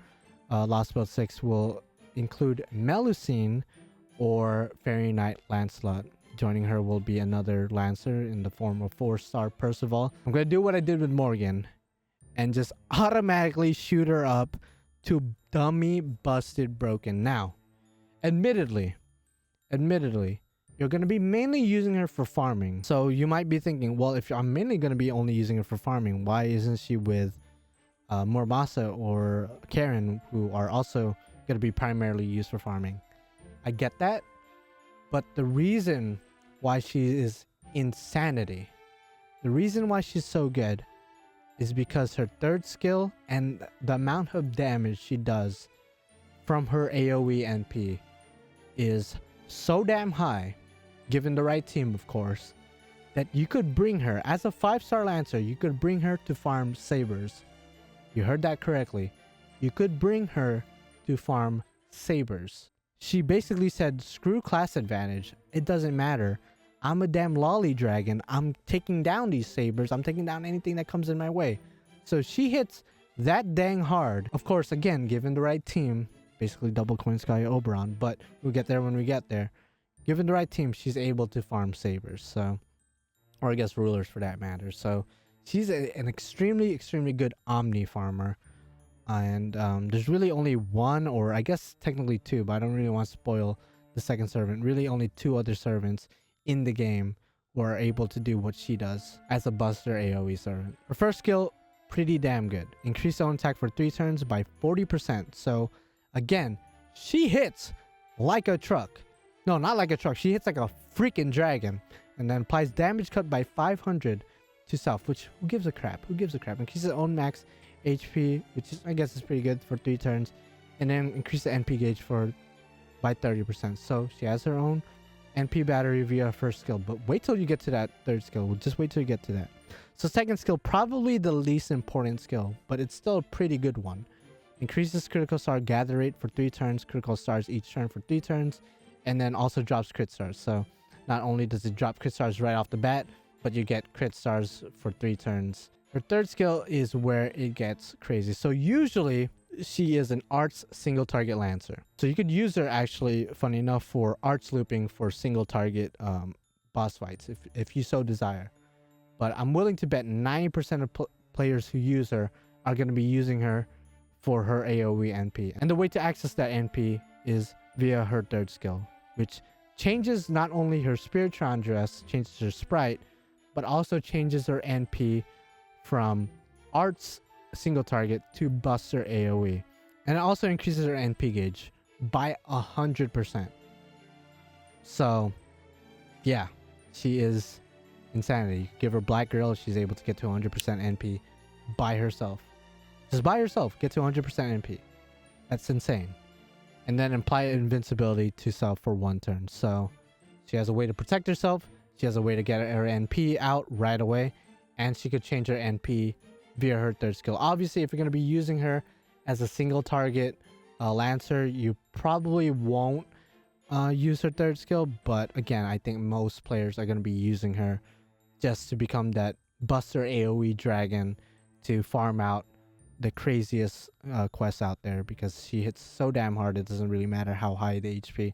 Lostbelt 6 will include Melusine or Fairy Knight Lancelot. Joining her will be another Lancer in the form of 4-star Percival. I'm going to do what I did with Morgan and just automatically shoot her up to dummy busted broken. Now, admittedly, you're going to be mainly using her for farming. So you might be thinking, well, if I'm mainly going to be only using her for farming, why isn't she with Muramasa or Caren, who are also going to be primarily used for farming? I get that, but the reason why she is insanity, the reason why she's so good is because her 3rd skill and the amount of damage she does from her AoE NP is so damn high, given the right team, of course, that you could bring her as a 5-star Lancer. You could bring her to farm Sabers. You heard that correctly. You could bring her to farm Sabers. She basically said, screw class advantage. It doesn't matter. I'm a damn lolly dragon. I'm taking down these Sabers. I'm taking down anything that comes in my way. So she hits that dang hard. Of course, again, given the right team, basically double Koyanskaya Oberon, but we'll get there when we get there. Given the right team, she's able to farm Sabers. So, or I guess rulers for that matter. So she's an extremely good Omni farmer. And there's really only one, or I guess technically 2, but I don't really want to spoil the second servant. Really only 2 other servants in the game who are able to do what she does as a buster AoE servant. Her first skill, pretty damn good. Increase own attack for 3 turns by 40%. So again, she hits like a truck. No, not like a truck. She hits like a freaking dragon. And then applies damage cut by 500 to self, which who gives a crap? Who gives a crap? Increases own max HP, which is, I guess, is pretty good for 3 turns, and then increase the NP gauge by 30%. So she has her own NP battery via first skill, but wait till you get to that 3rd skill. Just wait till you get to that. So second skill, probably the least important skill, but it's still a pretty good one. Increases critical star gather rate for 3 turns, critical stars each turn for 3 turns, and then also drops crit stars. So not only does it drop crit stars right off the bat, but you get crit stars for 3 turns. Her 3rd skill is where it gets crazy. So usually she is an arts single target Lancer. So you could use her actually, funny enough, for arts looping for single target boss fights if you so desire. But I'm willing to bet 90% of players who use her are going to be using her for her AoE NP. And the way to access that NP is via her 3rd skill, which changes not only her Spiritron dress, changes her sprite, but also changes her NP from arts single target to buster AoE. And it also increases her NP gauge by 100%. So yeah, she is insanity. Give her Black Girl, she's able to get to 100% NP by herself. Just by herself, get to 100% NP. That's insane. And then apply invincibility to self for 1 turn. So she has a way to protect herself. She has a way to get her NP out right away. And she could change her NP via her 3rd skill. Obviously, if you're going to be using her as a single target Lancer, you probably won't use her 3rd skill. But again, I think most players are going to be using her just to become that Buster AoE dragon to farm out the craziest quests out there, because she hits so damn hard. It doesn't really matter how high the HP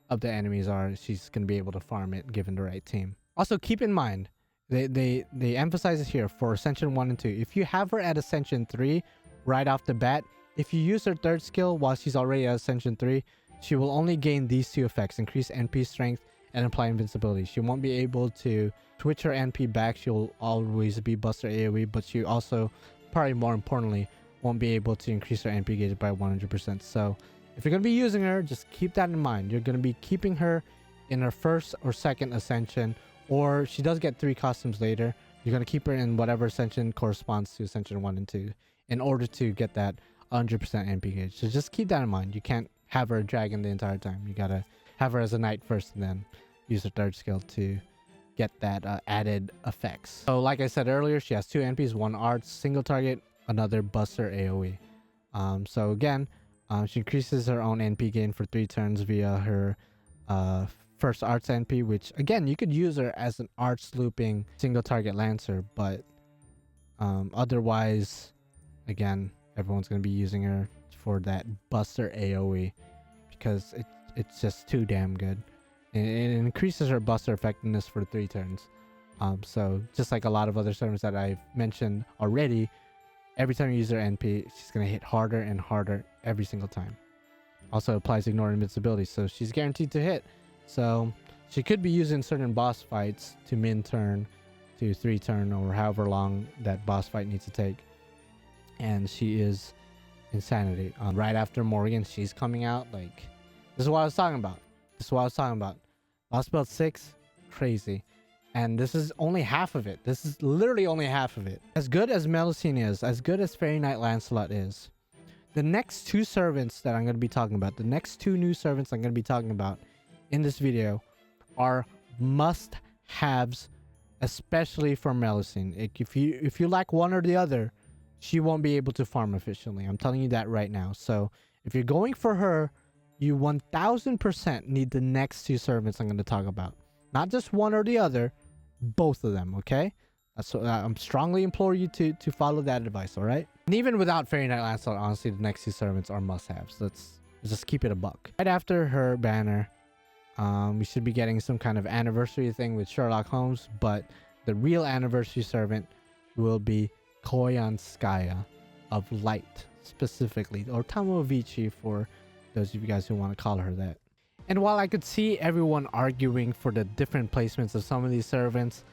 of the enemies are. She's going to be able to farm it given the right team. Also, keep in mind, they emphasize it here for Ascension 1 and 2. If you have her at Ascension 3 right off the bat, if you use her 3rd skill while she's already at Ascension 3, she will only gain these 2 effects: increase NP strength and apply invincibility. She won't be able to switch her NP back. She'll always be Buster AoE, but she also, probably more importantly, won't be able to increase her NP gauge by 100%. So if you're going to be using her, just keep that in mind. You're going to be keeping her in her 1st or 2nd Ascension, or she does get 3 costumes later. You're going to keep her in whatever Ascension corresponds to Ascension 1 and 2 in order to get that 100% NP gauge. So just keep that in mind. You can't have her a dragon the entire time. You got to have her as a knight first and then use her 3rd skill to get that added effects. So like I said earlier, she has 2 NPs, 1 arts, single target, another Buster AoE. So again, she increases her own NP gain for 3 turns via her 1st arts NP, which again, you could use her as an arts looping single target Lancer, but otherwise, again, everyone's going to be using her for that Buster AoE because it's just too damn good. And it increases her Buster effectiveness for 3 turns. So just like a lot of other servants that I've mentioned already, every time you use her NP, she's going to hit harder and harder every single time. Also applies Ignore Invincibility, so she's guaranteed to hit. So she could be used in certain boss fights to min turn, to 3 turn, or however long that boss fight needs to take. And she is insanity. Right after Morgan, she's coming out. Like, this is what I was talking about. Lostbelt 6, crazy. And this is only half of it. This is literally only half of it. As good as Melusine is, as good as Fairy Knight Lancelot is, the next 2 servants that I'm going to be talking about, the next 2 new servants I'm going to be talking about in this video are must-haves, especially for Melusine. If you like one or the other, she won't be able to farm efficiently. I'm telling you that right now. So if you're going for her, you 1000% need the next 2 servants I'm going to talk about. Not just one or the other, both of them, okay? So I'm strongly implore you to follow that advice, all right? And even without Fairy Knight Lancelot, honestly, the next 2 servants are must-haves. Let's just keep it a buck. Right after her banner, we should be getting some kind of anniversary thing with Sherlock Holmes, but the real anniversary servant will be Koyanskaya of Light, specifically, or Tamovici for those of you guys who want to call her that. And while I could see everyone arguing for the different placements of some of these servants,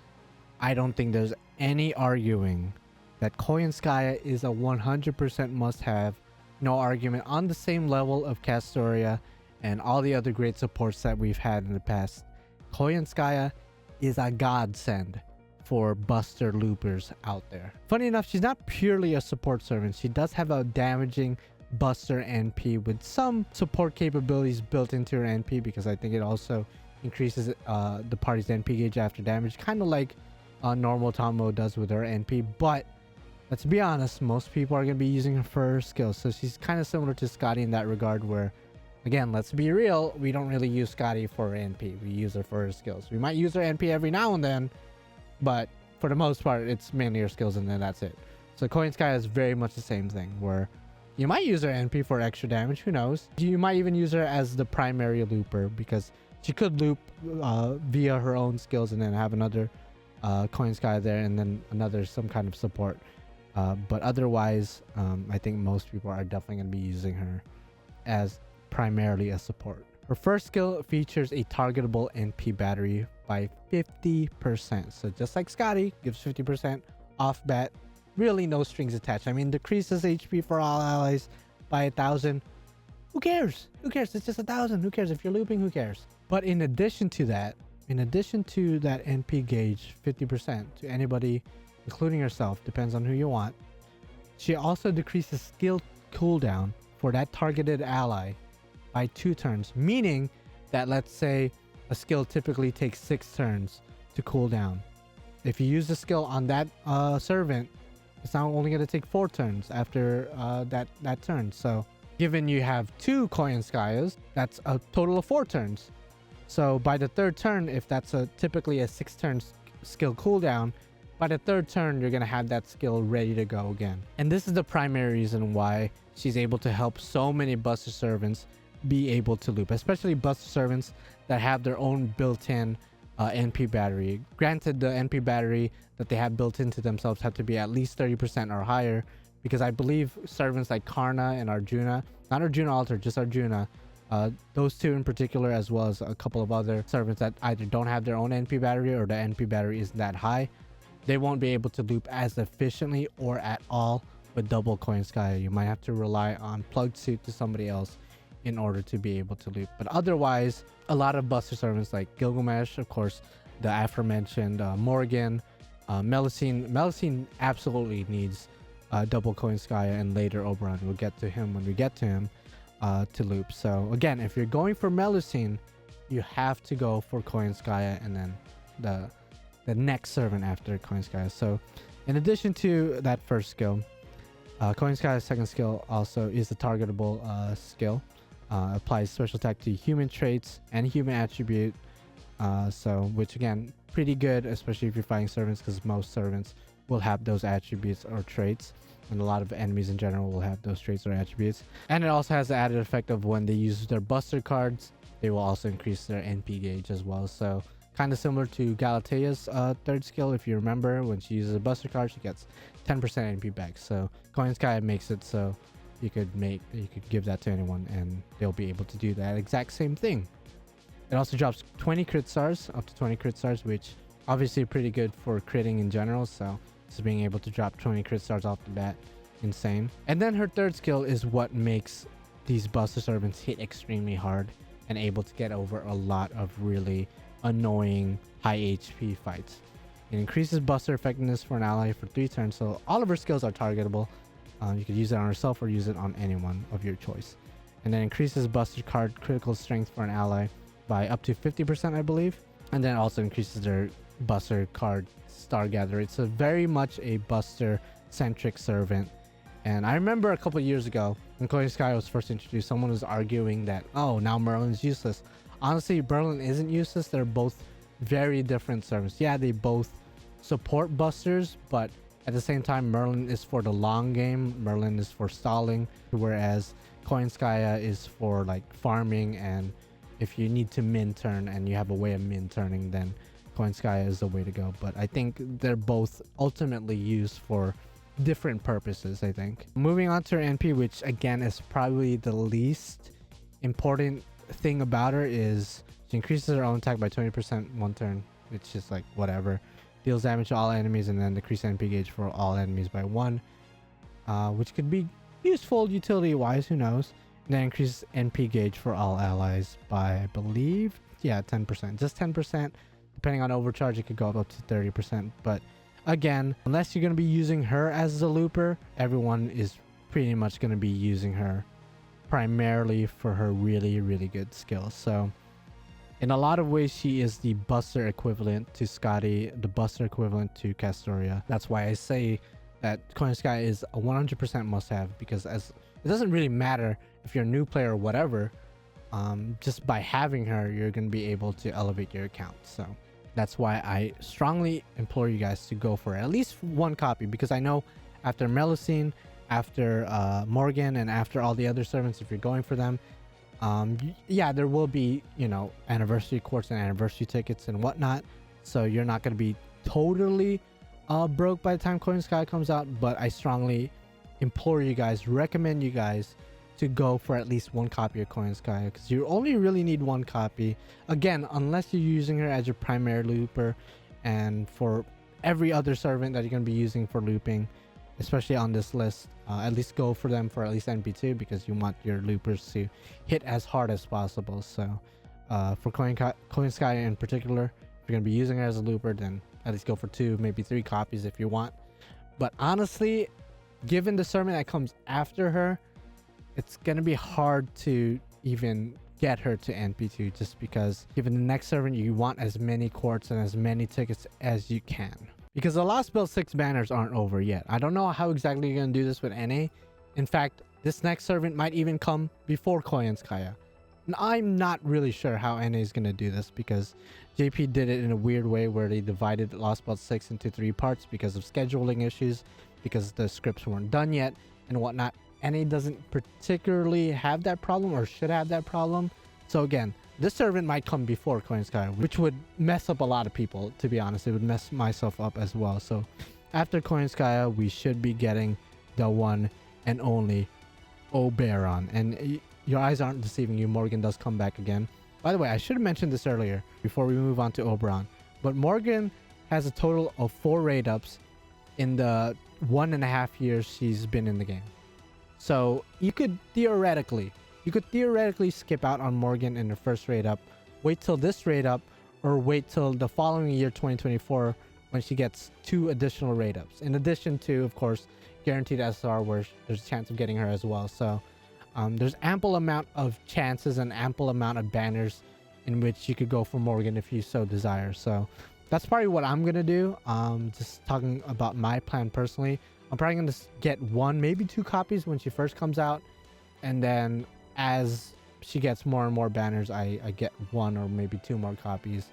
I don't think there's any arguing that Koyanskaya is a 100% must-have. No argument. On the same level of Castoria and all the other great supports that we've had in the past, Koyanskaya is a godsend for Buster loopers out there. Funny enough, she's not purely a support servant. She does have a damaging Buster NP with some support capabilities built into her NP, because I think it also increases the party's NP gauge after damage, kind of like normal Tomo does with her NP. But let's be honest, most people are going to be using her for her skills, so she's kind of similar to Scotty in that regard, where, again, let's be real, we don't really use Scotty for her NP. We use her for her skills. We might use her NP every now and then, but for the most part, it's mainly her skills, and then that's it. So Koyanskaya is very much the same thing, where you might use her NP for extra damage, who knows? You might even use her as the primary looper, because she could loop via her own skills and then have another Koyanskaya there, and then another some kind of support. But otherwise, I think most people are definitely going to be using her as primarily a support. Her first skill features a targetable NP battery by 50%. So just like Scotty, gives 50% off bat. Really no strings attached. I mean, decreases HP for all allies by 1,000. Who cares? Who cares? It's just 1,000. Who cares? If you're looping, who cares? But in addition to that NP gauge 50% to anybody, including yourself, depends on who you want. She also decreases skill cooldown for that targeted ally by 2 turns, meaning that let's say a skill typically takes 6 turns to cool down. If you use the skill on that servant, it's now only going to take 4 turns after that turn. So given you have 2 Koyanskayas, that's a total of 4 turns. So by the 3rd turn, if that's typically a 6 turn skill cooldown, by the 3rd turn, you're going to have that skill ready to go again. And this is the primary reason why she's able to help so many Buster Servants be able to loop, especially Buster Servants that have their own built-in NP battery. Granted, the NP battery that they have built into themselves have to be at least 30% or higher, because I believe servants like Karna and Arjuna, not Arjuna Alter, just Arjuna, those 2 in particular, as well as a couple of other servants that either don't have their own NP battery or the NP battery isn't that high, they won't be able to loop as efficiently or at all with double Koyanskaya. You might have to rely on plugged suit to somebody else in order to be able to loop. But otherwise, a lot of Buster servants like Gilgamesh, of course, the aforementioned Morgan, Melusine absolutely needs double Koyanskaya, and later Oberon. We'll get to him when we get to him to loop. So again, if you're going for Melusine, you have to go for Koyanskaya and then the next servant after Koyanskaya. So in addition to that first skill, Koyanskaya's second skill also is the targetable skill. Applies special attack to human traits and human attribute, so which again pretty good, especially if you're fighting servants, because most servants will have those attributes or traits, and a lot of enemies in general will have those traits or attributes. And it also has the added effect of when they use their buster cards, they will also increase their NP gauge as well. So kind of similar to Galatea's 3rd skill. If you remember, when she uses a buster card, she gets 10% NP back. So Koyanskaya makes it so you could give that to anyone and they'll be able to do that exact same thing. It also drops 20 crit stars, up to 20 crit stars, which obviously pretty good for critting in general. So just being able to drop 20 crit stars off the bat, insane. And then her 3rd skill is what makes these Buster Servants hit extremely hard and able to get over a lot of really annoying high HP fights. It increases Buster effectiveness for an ally for 3 turns, so all of her skills are targetable. You could use it on herself or use it on anyone of your choice. And then increases Buster card critical strength for an ally by up to 50%, I believe. And then also increases their Buster card star gather. It's a very much a Buster centric servant. And I remember a couple years ago when Koyanskaya was first introduced, someone was arguing that, oh, now Merlin's useless. Honestly, Merlin isn't useless. They're both very different servants. Yeah, they both support Busters, but at the same time, Merlin is for the long game. Merlin is for stalling, whereas Koyanskaya is for like farming, and if you need to min turn and you have a way of min turning, then Koyanskaya is the way to go. But I think they're both ultimately used for different purposes, I think. Moving on to her NP, which again is probably the least important thing about her, is she increases her own attack by 20% 1 turn. It's just like whatever. Deals damage to all enemies and then decrease NP gauge for all enemies by 1, which could be useful utility wise, who knows. And then increases NP gauge for all allies by, I believe, 10%, just 10%. Depending on overcharge, it could go up to 30%. But again, unless you're going to be using her as the looper, everyone is pretty much going to be using her primarily for her really, really good skills. So in a lot of ways, she is the Buster equivalent to Scotty, the Buster equivalent to Castoria. That's why I say that Koyanskaya is a 100% must-have, because as it doesn't really matter if you're a new player or whatever, just by having her, you're going to be able to elevate your account. So that's why I strongly implore you guys to go for at least 1 copy, because I know after Melusine, after Morgan, and after all the other servants, if you're going for them, yeah, there will be, you know, anniversary quartz and anniversary tickets and whatnot, so you're not going to be totally broke by the time Koyanskaya comes out. But I strongly implore you guys, recommend you guys to go for at least 1 copy of Koyanskaya, because you only really need 1 copy, again, unless you're using her as your primary looper. And for every other servant that you're going to be using for looping, especially on this list. At least go for them for at least NP2 because you want your loopers to hit as hard as possible. So for Koyanskaya in particular, if you're going to be using her as a looper, then at least go for 2, maybe 3 copies if you want. But honestly, given the servant that comes after her, it's going to be hard to even get her to NP2 just because given the next servant, you want as many quartz and as many tickets as you can. Because the Lostbelt 6 banners aren't over yet. I don't know how exactly you're going to do this with NA. In fact, this next servant might even come before Koyanskaya. And I'm not really sure how NA is going to do this because JP did it in a weird way where they divided Lostbelt 6 into 3 parts because of scheduling issues, because the scripts weren't done yet and whatnot. NA doesn't particularly have that problem or should have that problem. So again, this servant might come before Koyanskaya, which would mess up a lot of people, to be honest. It would mess myself up as well. So after Koyanskaya, we should be getting the one and only Oberon. And your eyes aren't deceiving you. Morgan does come back again. By the way, I should have mentioned this earlier before we move on to Oberon. But Morgan has a total of 4 raid-ups in the 1.5 years she's been in the game. So you could theoretically skip out on Morgan in the first raid up, wait till this raid up, or wait till the following year 2024 when she gets 2 additional raid ups. In addition to, of course, guaranteed SSR where there's a chance of getting her as well. So there's ample amount of chances and ample amount of banners in which you could go for Morgan if you so desire. So that's probably what I'm gonna do. Just talking about my plan personally. I'm probably going to get 1, maybe 2 copies when she first comes out. And then as she gets more and more banners, I get 1 or maybe 2 more copies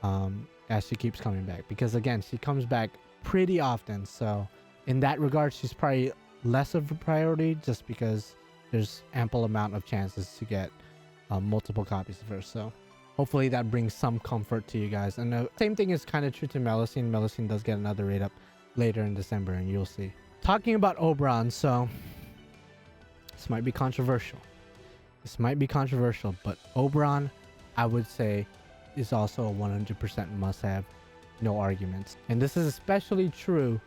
as she keeps coming back. Because again, she comes back pretty often. So in that regard, she's probably less of a priority just because there's ample amount of chances to get multiple copies of her. So hopefully that brings some comfort to you guys. And the same thing is kind of true to Melusine. Melusine does get another raid up later in December, and you'll see. Talking about Oberon, so this might be controversial. But Oberon, I would say, is also a 100% must-have, no arguments. And this is especially true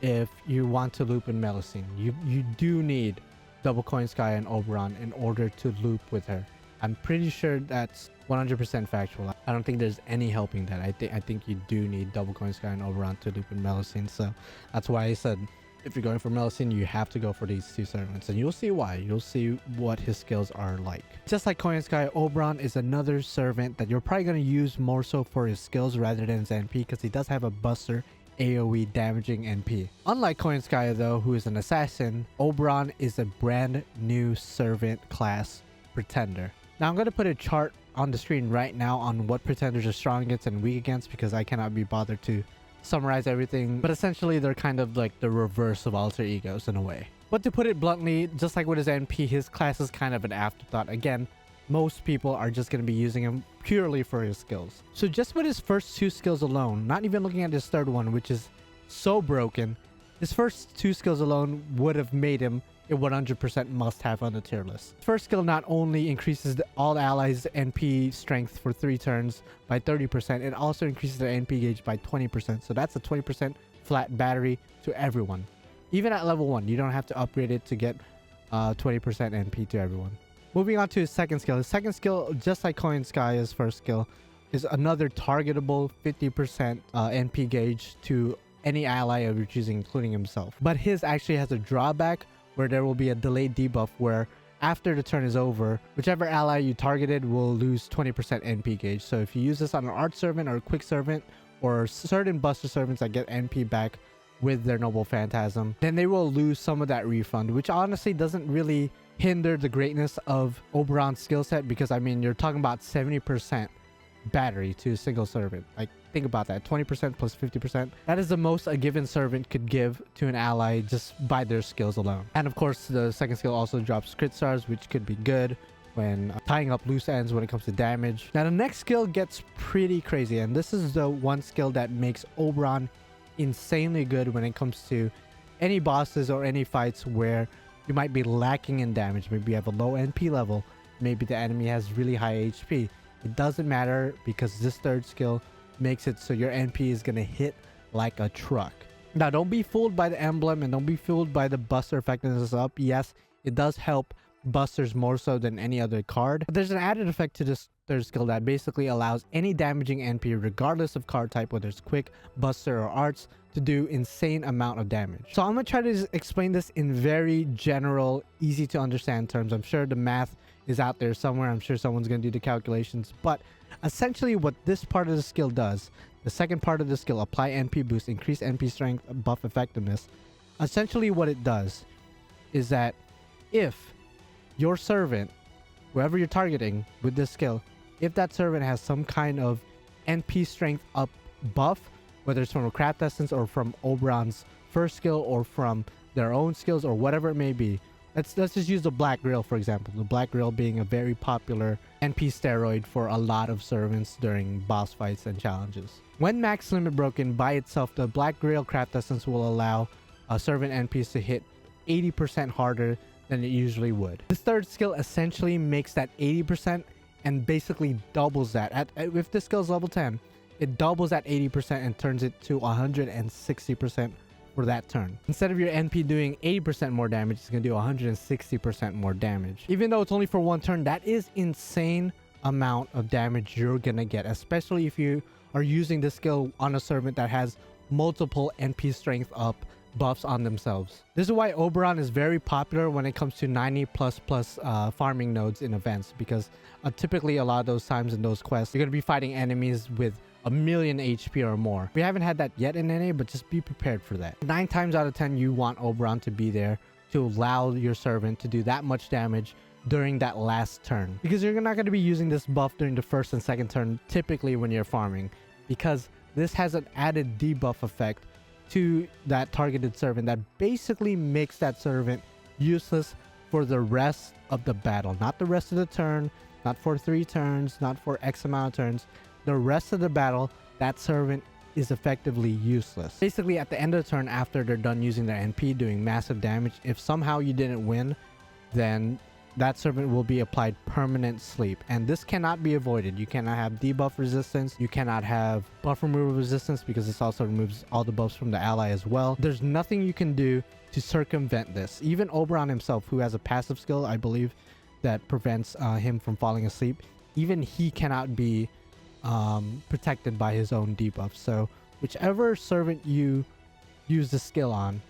if you want to loop in Melusine. You do need double Koyanskaya and Oberon in order to loop with her. I'm pretty sure that's 100% factual. I don't think there's any helping that. I think you do need double Koyanskaya and Oberon to loop in Melusine. So that's why I said if you're going for Melusine, you have to go for these 2 servants. And you'll see why. You'll see what his skills are like. Just like Koyanskaya, Oberon is another servant that you're probably going to use more so for his skills rather than his NP because he does have a buster AoE damaging NP. Unlike Koyanskaya though, who is an assassin, Oberon is a brand new servant class pretender. Now I'm going to put a chart on the screen right now on what pretenders are strong against and weak against because I cannot be bothered to summarize everything. But essentially they're kind of like the reverse of alter egos in a way. But to put it bluntly, just like with his NP, his class is kind of an afterthought. Again, most people are just going to be using him purely for his skills. So just with his first 2 skills alone, not even looking at his third one, which is so broken, his first 2 skills alone would have made him a 100% must-have on the tier list. First skill not only increases all allies' NP strength for 3 turns by 30%, it also increases their NP gauge by 20%. So that's a 20% flat battery to everyone. Even at level 1, you don't have to upgrade it to get 20% NP to everyone. Moving on to his second skill. His second skill, just like Koyanskaya's first skill, is another targetable 50% NP gauge to any ally of your choosing, including himself. But his actually has a drawback where there will be a delayed debuff where after the turn is over, whichever ally you targeted will lose 20% NP gauge. So if you use this on an art servant or a quick servant or certain buster servants that get NP back with their noble phantasm, then they will lose some of that refund, which honestly doesn't really hinder the greatness of Oberon's skill set because I mean you're talking about 70% battery to a single servant. Like think about that, 20% plus 50%. That is the most a given servant could give to an ally just by their skills alone. And of course the second skill also drops crit stars, which could be good when tying up loose ends when it comes to damage. Now the next skill gets pretty crazy, and this is the one skill that makes Oberon insanely good when it comes to any bosses or any fights where you might be lacking in damage. Maybe you have a low NP level, maybe the enemy has really high HP. It doesn't matter because this third skill makes it so your NP is going to hit like a truck. Now, don't be fooled by the emblem and don't be fooled by the buster effectiveness up. Yes, it does help busters more so than any other card. But there's an added effect to this third skill that basically allows any damaging NP, regardless of card type, whether it's quick, buster, or arts, to do insane amount of damage. So I'm gonna try to explain this in very general, easy to understand terms. I'm sure the math is out there somewhere. I'm sure someone's gonna do the calculations. But essentially what this part of the skill does, the second part of the skill, apply NP boost, increase NP strength, buff effectiveness. Essentially what it does is that if your servant, whoever you're targeting with this skill, if that servant has some kind of NP strength up buff, whether it's from a craft essence or from Oberon's first skill or from their own skills or whatever it may be. Let's just use the Black Grill, for example. The Black Grill being a very popular NP steroid for a lot of servants during boss fights and challenges. When max limit broken by itself, the Black Grill craft essence will allow servant NPs to hit 80% harder than it usually would. This third skill essentially makes that 80% and basically doubles that. If this skill is level 10, it doubles that 80% and turns it to 160% for that turn. Instead of your NP doing 80% more damage, it's going to do 160% more damage. Even though it's only for one turn, that is insane amount of damage you're going to get, especially if you are using this skill on a servant that has multiple NP strength up buffs on themselves. This is why Oberon is very popular when it comes to 90++ farming nodes in events, because typically a lot of those times in those quests, you're going to be fighting enemies with a million HP or more. We haven't had that yet in NA, but just be prepared for that. 9 times out of 10, you want Oberon to be there to allow your servant to do that much damage during that last turn, because you're not going to be using this buff during the first and second turn typically when you're farming, because this has an added debuff effect to that targeted servant that basically makes that servant useless for the rest of the battle. Not the rest of the turn, not for 3 turns, not for X amount of turns. The rest of the battle, that servant is effectively useless. Basically, at the end of the turn, after they're done using their NP, doing massive damage, if somehow you didn't win, then that servant will be applied permanent sleep. And this cannot be avoided. You cannot have debuff resistance. You cannot have buff removal resistance, because this also removes all the buffs from the ally as well. There's nothing you can do to circumvent this. Even Oberon himself, who has a passive skill, I believe, that prevents him from falling asleep, even he cannot be protected by his own debuff. So whichever servant you use the skill on,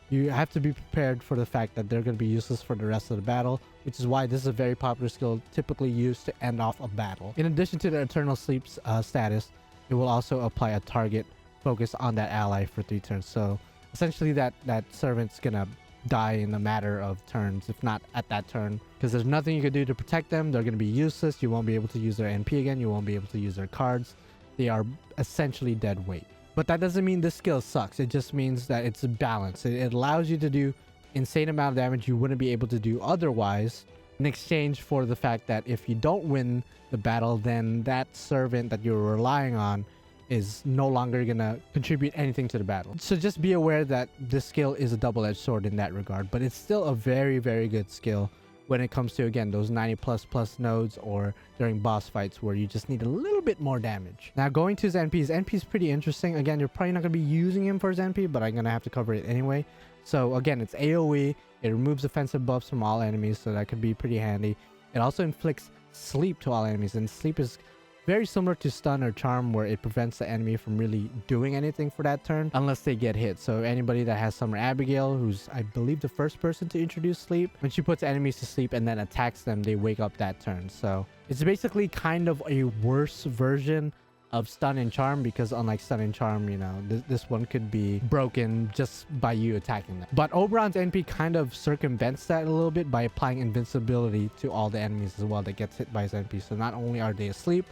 you have to be prepared for the fact that they're going to be useless for the rest of the battle, which is why this is a very popular skill typically used to end off a battle. In addition to the Eternal Sleep status, it will also apply a target focus on that ally for 3 turns. So essentially that servant's going to die in a matter of turns, if not at that turn, because there's nothing you can do to protect them. They're going to be useless. You won't be able to use their NP again. You won't be able to use their cards. They are essentially dead weight. But that doesn't mean this skill sucks. It just means that it's a balance. It allows you to do insane amount of damage you wouldn't be able to do otherwise, in exchange for the fact that if you don't win the battle, then that servant that you're relying on is no longer gonna contribute anything to the battle. So just be aware that this skill is a double-edged sword in that regard, but it's still a very, very good skill when it comes to, again, those 90++ nodes or during boss fights where you just need a little bit more damage. Now, going to his NP, his NP is pretty interesting. Again, you're probably not going to be using him for his NP, but I'm going to have to cover it anyway. So again, it's AoE. It removes offensive buffs from all enemies, so that could be pretty handy. It also inflicts sleep to all enemies, and sleep is very similar to stun or charm, where it prevents the enemy from really doing anything for that turn unless they get hit. So anybody that has Summer Abigail, who's I believe the first person to introduce sleep, when she puts enemies to sleep and then attacks them, they wake up that turn. So it's basically kind of a worse version of stun and charm, because unlike stun and charm, you know, this one could be broken just by you attacking them. But Oberon's NP kind of circumvents that a little bit by applying invincibility to all the enemies as well that gets hit by his NP. So not only are they asleep,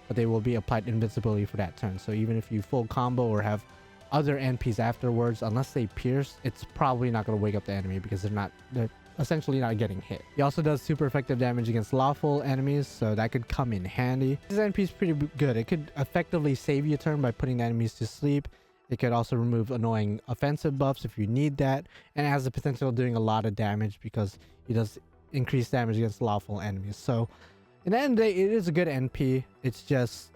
but they will be applied invincibility for that turn. So even if you full combo or have other NPs afterwards, unless they pierce, it's probably not going to wake up the enemy, because they're essentially not getting hit. He also does super effective damage against lawful enemies, so that could come in handy. This NP is pretty good. It could effectively save you a turn by putting the enemies to sleep. It could also remove annoying offensive buffs if you need that, and it has the potential of doing a lot of damage because he does increase damage against lawful enemies. So in the end of the day, it is a good NP. It's just,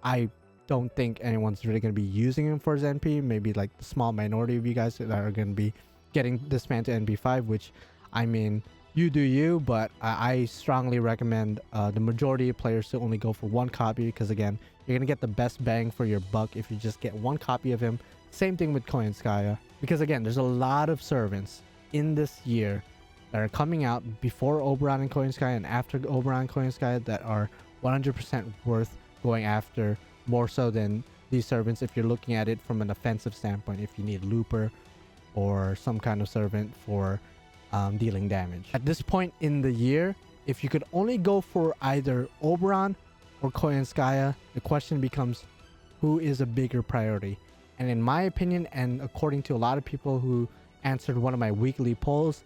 I don't think anyone's really going to be using him for his NP. Maybe like the small minority of you guys that are going to be getting this man to NP5, which, I mean, you do you, but I strongly recommend the majority of players to only go for one copy, because again, you're gonna get the best bang for your buck if you just get one copy of him. Same thing with Koyanskaya, because again, there's a lot of servants in this year that are coming out before Oberon and Koyanskaya and after Oberon and Koyanskaya that are 100% worth going after, more so than these servants if you're looking at it from an offensive standpoint, if you need Looper or some kind of servant for dealing damage. At this point in the year, if you could only go for either Oberon or Koyanskaya, the question becomes, who is a bigger priority? And in my opinion, and according to a lot of people who answered one of my weekly polls,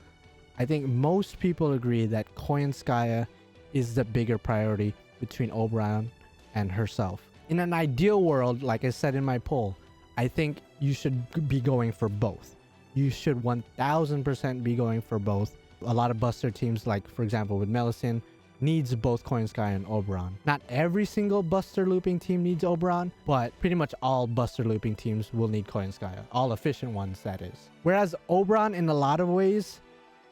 I think most people agree that Koyanskaya is the bigger priority between Oberon and herself. In an ideal world, like I said in my poll, I think you should be going for both. You should 1000% be going for both. A lot of Buster teams, like for example with Melisyn, needs both Koyanskaya and Oberon. Not every single Buster looping team needs Oberon, but pretty much all Buster looping teams will need Koyanskaya. All efficient ones, that is. Whereas Oberon, in a lot of ways,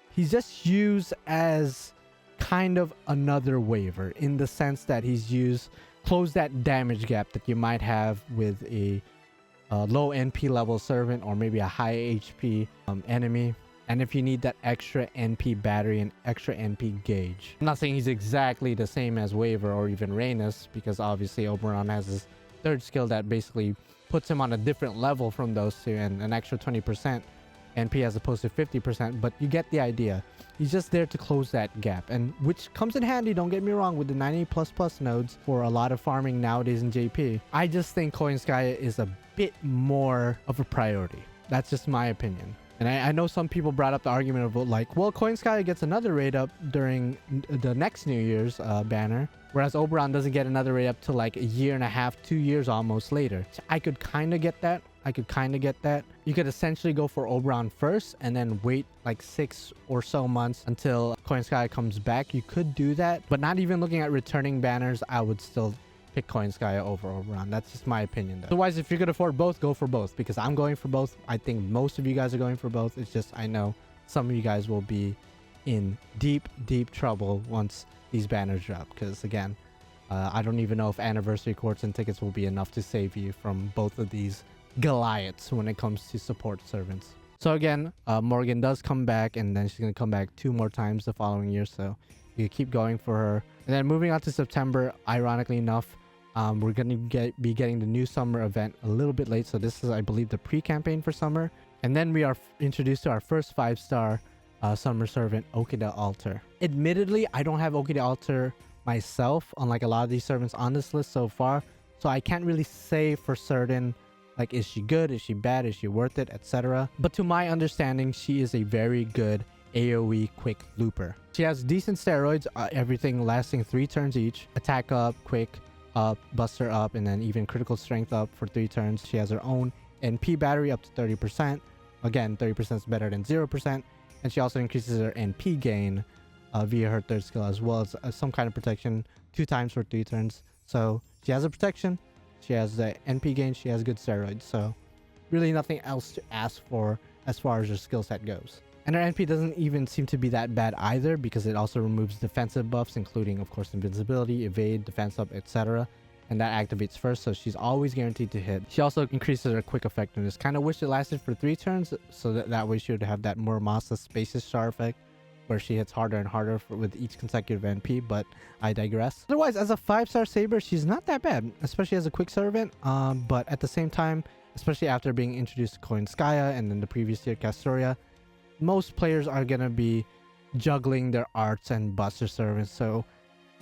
he's just used as kind of another waiver, in the sense that he's used close that damage gap that you might have with a low NP level servant or maybe a high HP enemy. And if you need that extra NP battery and extra NP gauge. I'm not saying he's exactly the same as Waver or even Rhaenys, because obviously Oberon has his third skill that basically puts him on a different level from those two, and an extra 20% NP as opposed to 50%, but you get the idea. He's just there to close that gap, and which comes in handy, don't get me wrong, with the 90++ nodes for a lot of farming nowadays in JP. I just think Koyanskaya is a bit more of a priority. That's just my opinion. And I know some people brought up the argument of like, well, Koyanskaya gets another raid up during the next New Year's banner, whereas Oberon doesn't get another raid up till like a year and a half, 2 years almost later. So I could kind of get that. You could essentially go for Oberon first and then wait like 6 or so months until Koyanskaya comes back. You could do that, but not even looking at returning banners, I would still pick Koyanskaya over Oberon. That's just my opinion though. Otherwise, if you could afford both, go for both, because I'm going for both. I think most of you guys are going for both. It's just, I know some of you guys will be in deep trouble once these banners drop, because again, I don't even know if anniversary courts and tickets will be enough to save you from both of these Goliaths when it comes to support servants. So again, Morgan does come back, and then she's going to come back 2 more times the following year, so you keep going for her. And then moving on to September, ironically enough, we're going to be getting the new summer event a little bit late, so this is, I believe, the pre-campaign for summer. And then we are introduced to our first 5-star summer servant, Okita Alter. Admittedly, I don't have Okita Alter myself, unlike a lot of these servants on this list so far, so I can't really say for certain, like, is she good, is she bad, is she worth it, etc. But to my understanding, she is a very good AoE quick looper. She has decent steroids, everything lasting 3 turns each, attack up, quick up, buster up, and then even critical strength up for 3 turns. She has her own NP battery up to 30%. Again, 30% is better than 0%. And she also increases her NP gain via her third skill, as well as some kind of protection 2 times for 3 turns. So she has a protection, she has the NP gain, she has good steroids. So really nothing else to ask for as far as her skill set goes. And her NP doesn't even seem to be that bad either, because it also removes defensive buffs, including, of course, invincibility, evade, defense up, etc. And that activates first, so she's always guaranteed to hit. She also increases her quick effectiveness. Kind of wish it lasted for 3 turns, so that way she would have that Muramasa Spaces star effect, where she hits harder and harder with each consecutive NP, but I digress. Otherwise, as a 5-star Saber, she's not that bad, especially as a quick servant, but at the same time, especially after being introduced to Koyanskaya and then the previous year Castoria, most players are gonna be juggling their arts and buster servants, so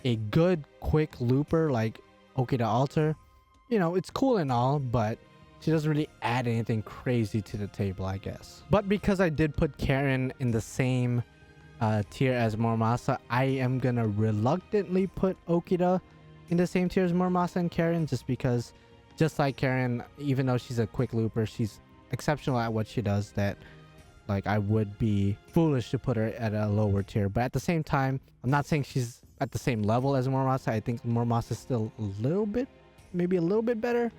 a good quick looper like Okita Alter, you know, it's cool and all, but she doesn't really add anything crazy to the table, I guess. But because I did put Caren in the same tier as Muramasa, I am gonna reluctantly put Okita in the same tier as Muramasa and Caren, just because, just like Caren, even though she's a quick looper, she's exceptional at what she does, that like I would be foolish to put her at a lower tier. But at the same time, I'm not saying she's at the same level as Muramasa. I think Muramasa is still a little bit maybe a little bit better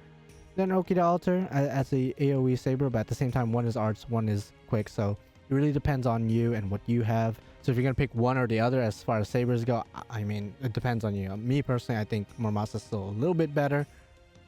than Okita Alter as a AoE Saber, but at the same time, one is arts, one is quick, so it really depends on you and what you have. So if you're gonna pick one or the other as far as sabers go, I mean, it depends on you. Me personally, I think Muramasa is still a little bit better,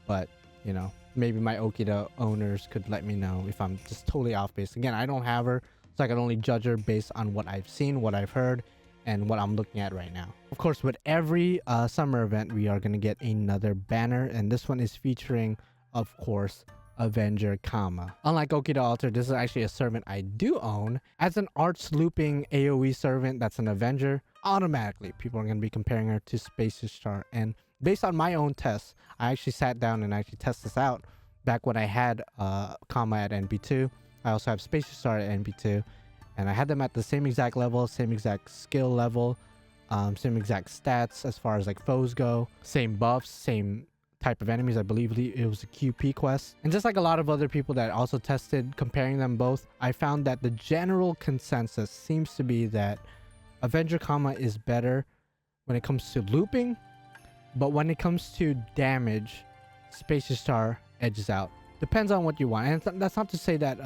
but you know, maybe my Okita owners could let me know if I'm just totally off base. Again, I don't have her, so I can only judge her based on what I've seen, what I've heard, and what I'm looking at right now. Of course, with every summer event, we are gonna get another banner, and this one is featuring, of course, Avenger Kama. Unlike Okita Alter, this is actually a servant I do own. As an arts looping AoE servant that's an Avenger, automatically people are going to be comparing her to Spacious Star. And based on my own tests, I actually sat down and actually tested this out back when I had Kama at NP2. I also have Spacious Star at NP2. And I had them at the same exact level, same exact skill level, same exact stats as far as like foes go, same buffs, same type of enemies. I believe it was a QP quest. And just like a lot of other people that also tested comparing them both, I found that the general consensus seems to be that Avenger Kama is better when it comes to looping, but when it comes to damage, Spacious Star edges out. Depends on what you want. And that's not to say that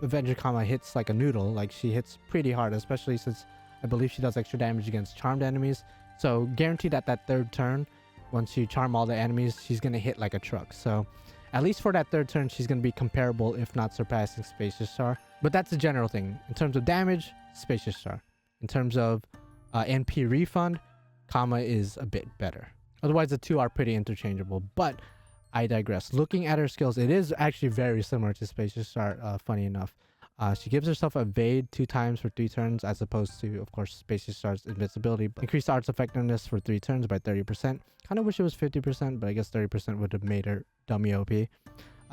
Avenger Kama hits like a noodle. Like, she hits pretty hard, especially since I believe she does extra damage against charmed enemies. So guaranteed at that third turn, once you charm all the enemies, she's going to hit like a truck. So at least for that third turn, she's going to be comparable, if not surpassing Spacious Star. But that's the general thing. In terms of damage, Spacious Star. In terms of NP refund, Kama is a bit better. Otherwise, the two are pretty interchangeable. But I digress. Looking at her skills, it is actually very similar to Spacious Star, funny enough. She gives herself evade 2 times for 3 turns, as opposed to, of course, Spacious Star's invincibility. Increased arts effectiveness for 3 turns by 30%. Kind of wish it was 50%, but I guess 30% would have made her dummy OP.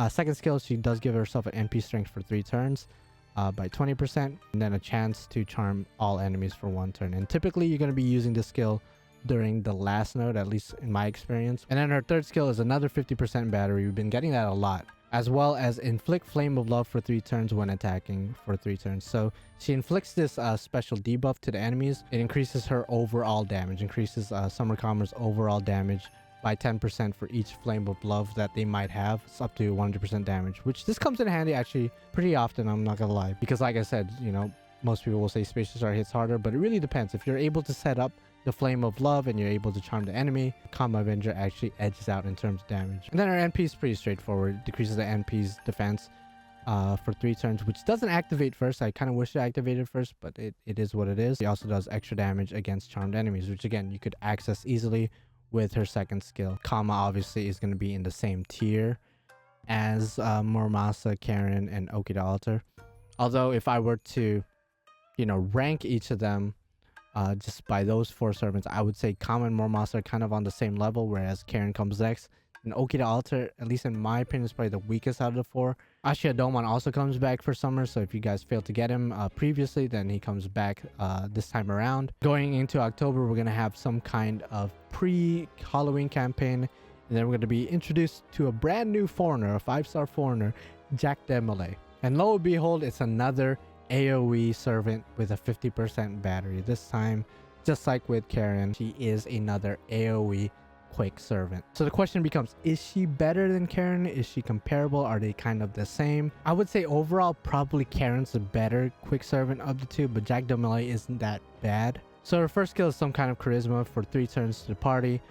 Second skill, she does give herself an NP strength for 3 turns by 20%, and then a chance to charm all enemies for 1 turn. And typically, you're going to be using this skill during the last node, at least in my experience. And then her third skill is another 50% battery. We've been getting that a lot, as well as inflict flame of love for 3 turns when attacking for 3 turns. So she inflicts this special debuff to the enemies. It increases her overall damage, increases Summer Kama's overall damage by 10% for each flame of love that they might have. It's up to 100% damage, which this comes in handy actually pretty often, I'm not gonna lie, because like I said, you know, most people will say Spacious Star hits harder, but it really depends. If you're able to set up the flame of love and you're able to charm the enemy, Kama Avenger actually edges out in terms of damage. And then her NP is pretty straightforward. Decreases the NP's defense for 3 turns, which doesn't activate first. I kind of wish it activated first, but it is what it is. She also does extra damage against charmed enemies, which again, you could access easily with her second skill. Kama obviously is going to be in the same tier as Muramasa, Caren, and Okita Alter. Although if I were to, you know, rank each of them just by those 4 servants, I would say Kama and Muramasa are kind of on the same level, whereas Caren comes next. And Okita Alter, at least in my opinion, is probably the weakest out of the 4. Ashia Domon also comes back for summer, so if you guys failed to get him previously, then he comes back this time around. Going into October, we're going to have some kind of pre-Halloween campaign, and then we're going to be introduced to a brand new foreigner, a 5-star foreigner, Jacques de Molay. And lo and behold, it's another AoE servant with a 50% battery. This time, just like with Caren, she is another AoE quick servant. So the question becomes, is she better than Caren? Is she comparable? Are they kind of the same? I would say overall, probably Karen's the better quick servant of the 2, but Jacques de Molay isn't that bad. So her first skill is some kind of charisma for 3 turns to the party.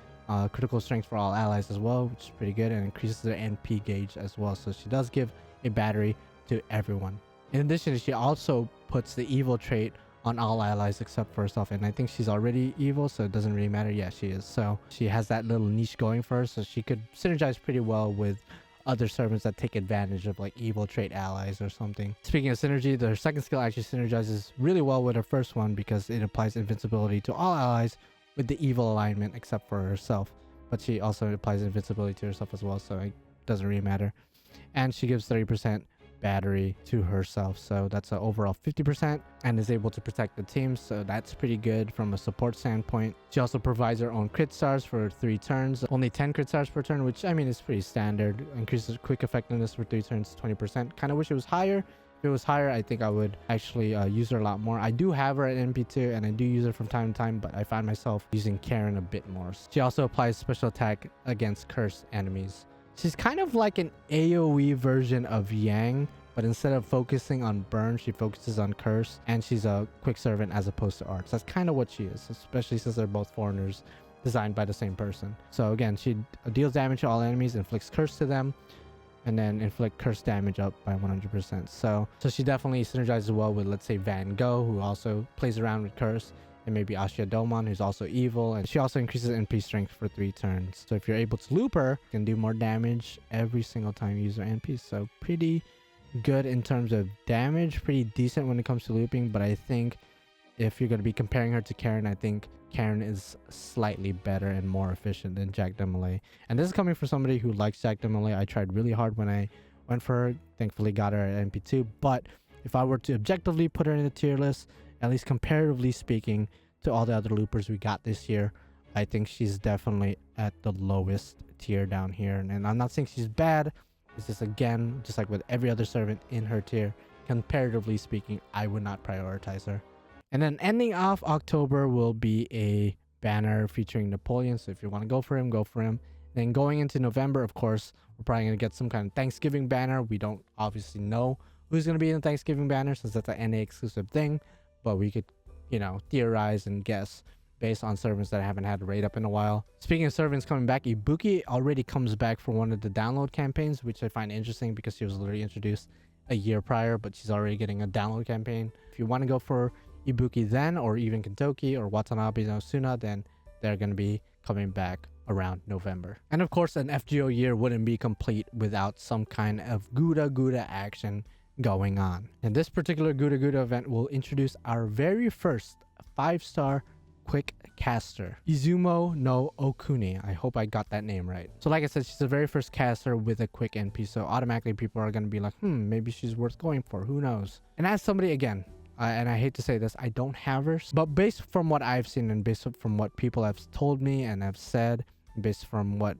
Critical strength for all allies as well, which is pretty good, and increases their NP gauge as well. So she does give a battery to everyone. In addition, she also puts the evil trait on all allies except for herself, and I think she's already evil, so it doesn't really matter. Yeah, she is. So she has that little niche going for her, so she could synergize pretty well with other servants that take advantage of like evil trait allies or something. Speaking of synergy, the second skill actually synergizes really well with her first one because it applies invincibility to all allies with the evil alignment except for herself, but she also applies invincibility to herself as well, so it doesn't really matter. And she gives 30% battery to herself, so that's an overall 50%, and is able to protect the team, so that's pretty good from a support standpoint. She also provides her own crit stars for 3 turns, only 10 crit stars per turn, which I mean is pretty standard. Increases quick effectiveness for 3 turns 20%. Kind of wish it was higher If it was higher, I think I would actually use her a lot more. I do have her at NP2 and I do use her from time to time, but I find myself using Caren a bit more. She also applies special attack against cursed enemies. She's kind of like an AoE version of Yang, but instead of focusing on burn, she focuses on curse, and she's a quick servant as opposed to arts. That's kind of what she is, especially since they're both foreigners designed by the same person. So again, she deals damage to all enemies, inflicts curse to them, and then inflict curse damage up by 100%. So she definitely synergizes well with, let's say, Van Gogh, who also plays around with curse, and maybe Ashia Domon, who's also evil, and she also increases NP strength for 3 turns. So if you're able to loop her, you can do more damage every single time you use her NP. So pretty good in terms of damage, pretty decent when it comes to looping, but I think if you're going to be comparing her to Caren, I think Caren is slightly better and more efficient than Jacques de Molay. And this is coming from somebody who likes Jacques de Molay. I tried really hard when I went for her, thankfully got her at NP2, but if I were to objectively put her in the tier list, at least comparatively speaking to all the other loopers we got this year, I think she's definitely at the lowest tier down here. And I'm not saying she's bad. It's just, again, just like with every other servant in her tier, comparatively speaking, I would not prioritize her. And then ending off October will be a banner featuring Napoleon. So if you want to go for him, go for him. Then going into November, of course, we're probably going to get some kind of Thanksgiving banner. We don't obviously know who's going to be in the Thanksgiving banner since that's an NA exclusive thing. But we could, theorize and guess based on servants that haven't had a raid up in a while. Speaking of servants coming back, Ibuki already comes back for one of the download campaigns, which I find interesting because she was literally introduced a year prior, but she's already getting a download campaign. If you want to go for Ibuki then, or even Kentoki or Watanabe no Suna, then they're going to be coming back around November. And of course, an FGO year wouldn't be complete without some kind of Gura action going on. And this particular Gura event will introduce our very first 5-star quick caster, Izumo no Okuni. I hope I got that name right. So like I said, she's the very first caster with a quick NP, so automatically people are going to be like, maybe she's worth going for, who knows. And as somebody, again, and I hate to say this, I don't have her, but based from what I've seen and based from what people have told me and have said, based from what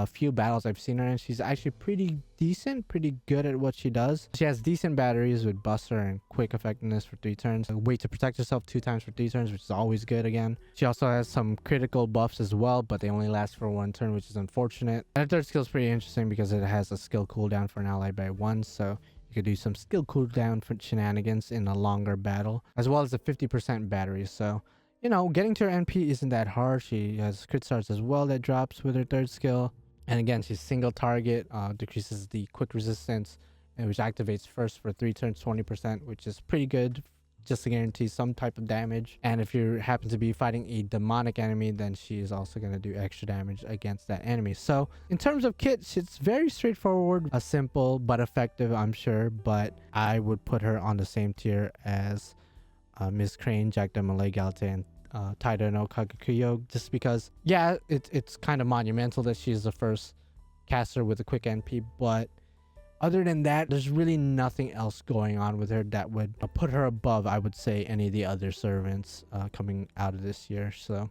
few battles I've seen her in, she's actually pretty decent, pretty good at what she does. She has decent batteries with buster and quick effectiveness for 3 turns, a way to protect herself 2 times for 3 turns, which is always good again. She also has some critical buffs as well, but they only last for 1 turn, which is unfortunate. And her third skill is pretty interesting because it has a skill cooldown for an ally by 1, so you could do some skill cooldown for shenanigans in a longer battle, as well as a 50% battery. So, getting to her NP isn't that hard. She has crit starts as well that drops with her 3rd skill. And again, she's single target, decreases the quick resistance, and which activates first for 3 turns 20%, which is pretty good just to guarantee some type of damage. And if you happen to be fighting a demonic enemy, then she is also going to do extra damage against that enemy. So in terms of kits, it's very straightforward, a simple but effective, I'm sure, but I would put her on the same tier as Ms. Crane, Jacques de Molay, Galatea, and Taira no Kagekiyo, just because it's kind of monumental that she's the first caster with a quick NP, but other than that, there's really nothing else going on with her that would put her above, I would say, any of the other servants coming out of this year. So